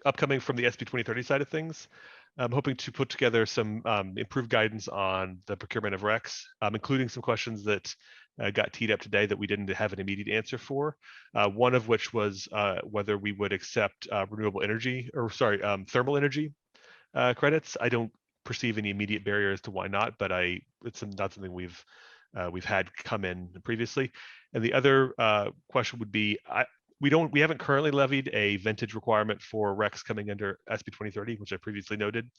A: upcoming from the SB 2030 side of things. I'm hoping to put together some improved guidance on the procurement of RECs, including some questions that got teed up today that we didn't have an immediate answer for. One of which was whether we would accept renewable energy, or sorry, thermal energy credits. I don't perceive any immediate barrier as to why not, but it's not something we've had come in previously. And the other question would be, we haven't currently levied a vintage requirement for RECs coming under SB 2030, which I previously noted.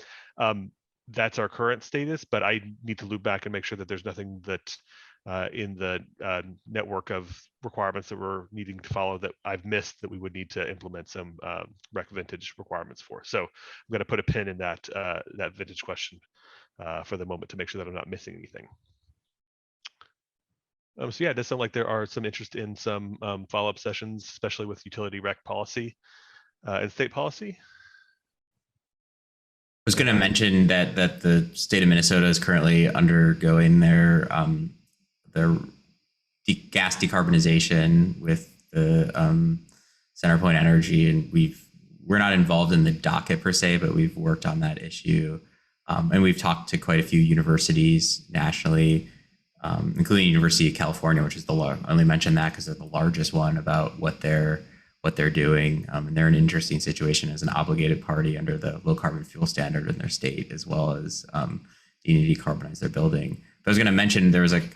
A: That's our current status, but I need to loop back and make sure that there's nothing that in the network of requirements that we're needing to follow that I've missed that we would need to implement some REC vintage requirements for. So I'm going to put a pin in that that vintage question for the moment to make sure that I'm not missing anything. So yeah, it does sound like there are some interest in some follow-up sessions, especially with utility REC policy and state policy.
D: I was going to mention that the state of Minnesota is currently undergoing their gas decarbonization with the CenterPoint Energy, and we're not involved in the docket per se, but we've worked on that issue, and we've talked to quite a few universities nationally, including University of California, which is I only mention that because they're the largest one, about what they're doing, and they're in an interesting situation as an obligated party under the low carbon fuel standard in their state, as well as need to decarbonize their building. But I was going to mention there was a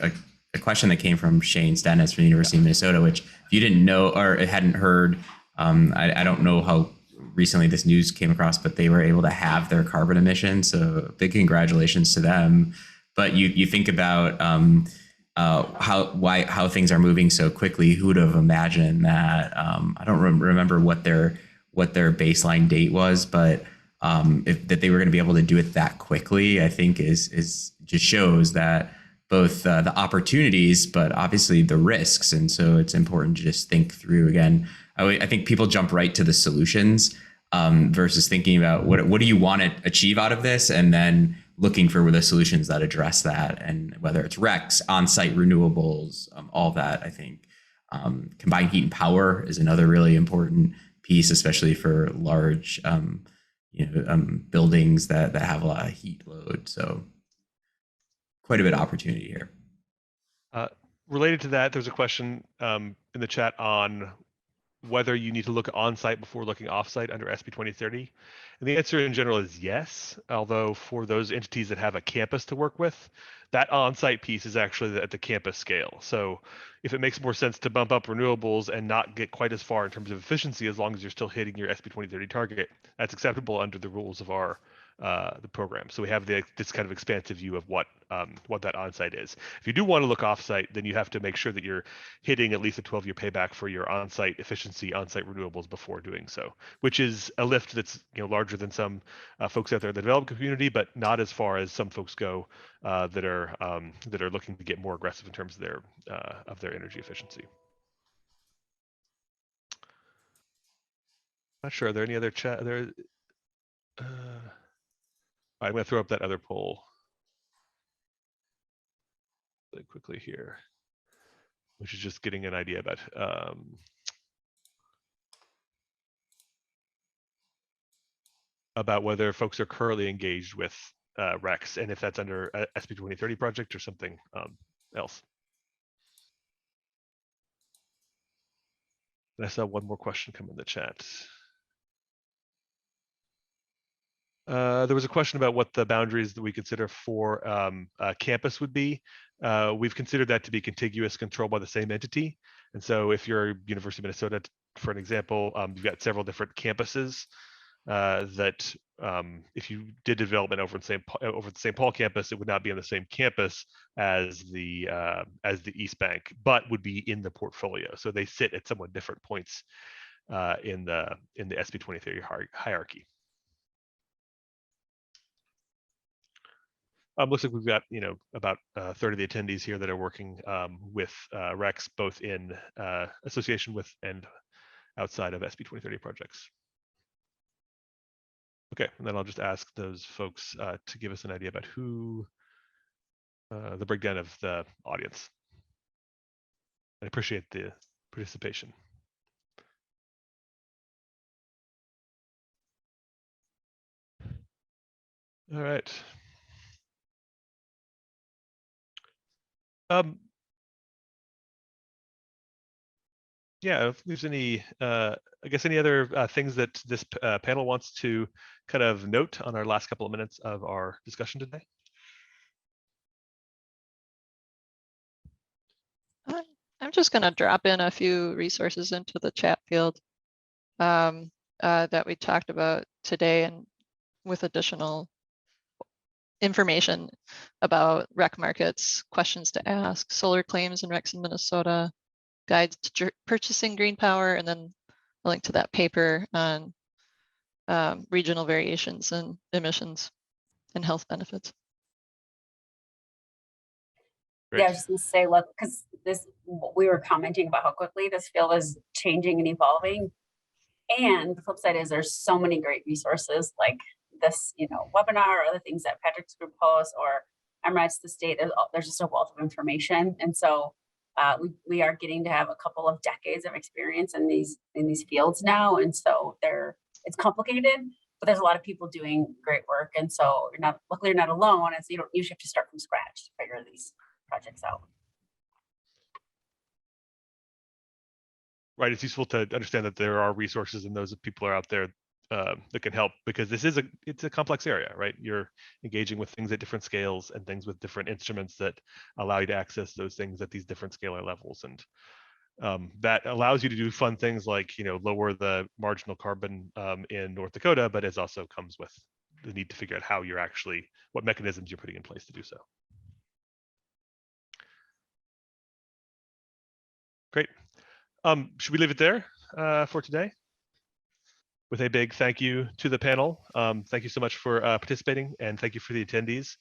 D: question that came from Shane Stennis from the University of Minnesota, which if you didn't know or hadn't heard, I don't know how recently this news came across, but they were able to halve their carbon emissions. So big congratulations to them. But you think about how things are moving so quickly. Who would have imagined that? I don't remember what their baseline date was, but that they were going to be able to do it that quickly, I think is just shows that both the opportunities, but obviously the risks. And so it's important to just think through again. I think people jump right to the solutions versus thinking about what do you want to achieve out of this, and then looking for the solutions that address that, and whether it's RECs, on-site renewables, all that. I think combined heat and power is another really important piece, especially for large buildings that have a lot of heat load. So quite a bit of opportunity here.
A: Related to that, there's a question in the chat on whether you need to look on-site before looking off-site under SB 2030. And the answer in general is yes, although for those entities that have a campus to work with, that on-site piece is actually at the campus scale. So if it makes more sense to bump up renewables and not get quite as far in terms of efficiency, as long as you're still hitting your SB 2030 target, that's acceptable under the rules of our the program. So we have this kind of expansive view of what that on-site is. If you do want to look off-site, then you have to make sure that you're hitting at least a 12-year payback for your on-site efficiency, on-site renewables before doing so, which is a lift that's larger than some folks out there in the development community, but not as far as some folks go that are looking to get more aggressive in terms of their energy efficiency. Not sure. Are there any other chat there? I'm going to throw up that other poll really quickly here, which is just getting an idea about whether folks are currently engaged with RECs, and if that's under a SB 2030 project or something else. And I saw one more question come in the chat. There was a question about what the boundaries that we consider for a campus would be. We've considered that to be contiguous, controlled by the same entity. And so if you're University of Minnesota, for an example, you've got several different campuses that if you did development over the St. Paul campus, it would not be on the same campus as the East Bank, but would be in the portfolio. So they sit at somewhat different points in the SB 2030 hierarchy. Looks like we've got about 30 of the attendees here that are working with RECs, both in association with and outside of SB 2030 projects. Okay, and then I'll just ask those folks to give us an idea about who the breakdown of the audience. I appreciate the participation. All right. Yeah, if there's any, I guess any other things that this panel wants to kind of note on our last couple of minutes of our discussion today.
C: I'm just going to drop in a few resources into the chat field that we talked about today, and with additional information about rec markets, questions to ask, solar claims and recs in Minnesota, guides to purchasing green power, and then a link to that paper on regional variations in emissions and health benefits.
A: Great.
B: Yeah, I was just gonna say, look, because we were commenting about how quickly this field is changing and evolving. And the flip side is there's so many great resources like this, webinar or other things that Patrick's group posts or M-RETS, the state, there's just a wealth of information. And so we are getting to have a couple of decades of experience in these fields now. And so it's complicated, but there's a lot of people doing great work. And so luckily you're not alone. And so you don't usually have to start from scratch to figure these projects out.
A: Right, it's useful to understand that there are resources and those people are out there that can help, because it's a complex area, right? You're engaging with things at different scales and things with different instruments that allow you to access those things at these different scalar levels, and that allows you to do fun things like lower the marginal carbon in North Dakota, but it also comes with the need to figure out how you're what mechanisms you're putting in place to do so. Great. Should we leave it there for today? With a big thank you to the panel. Thank you so much for participating, and thank you for the attendees.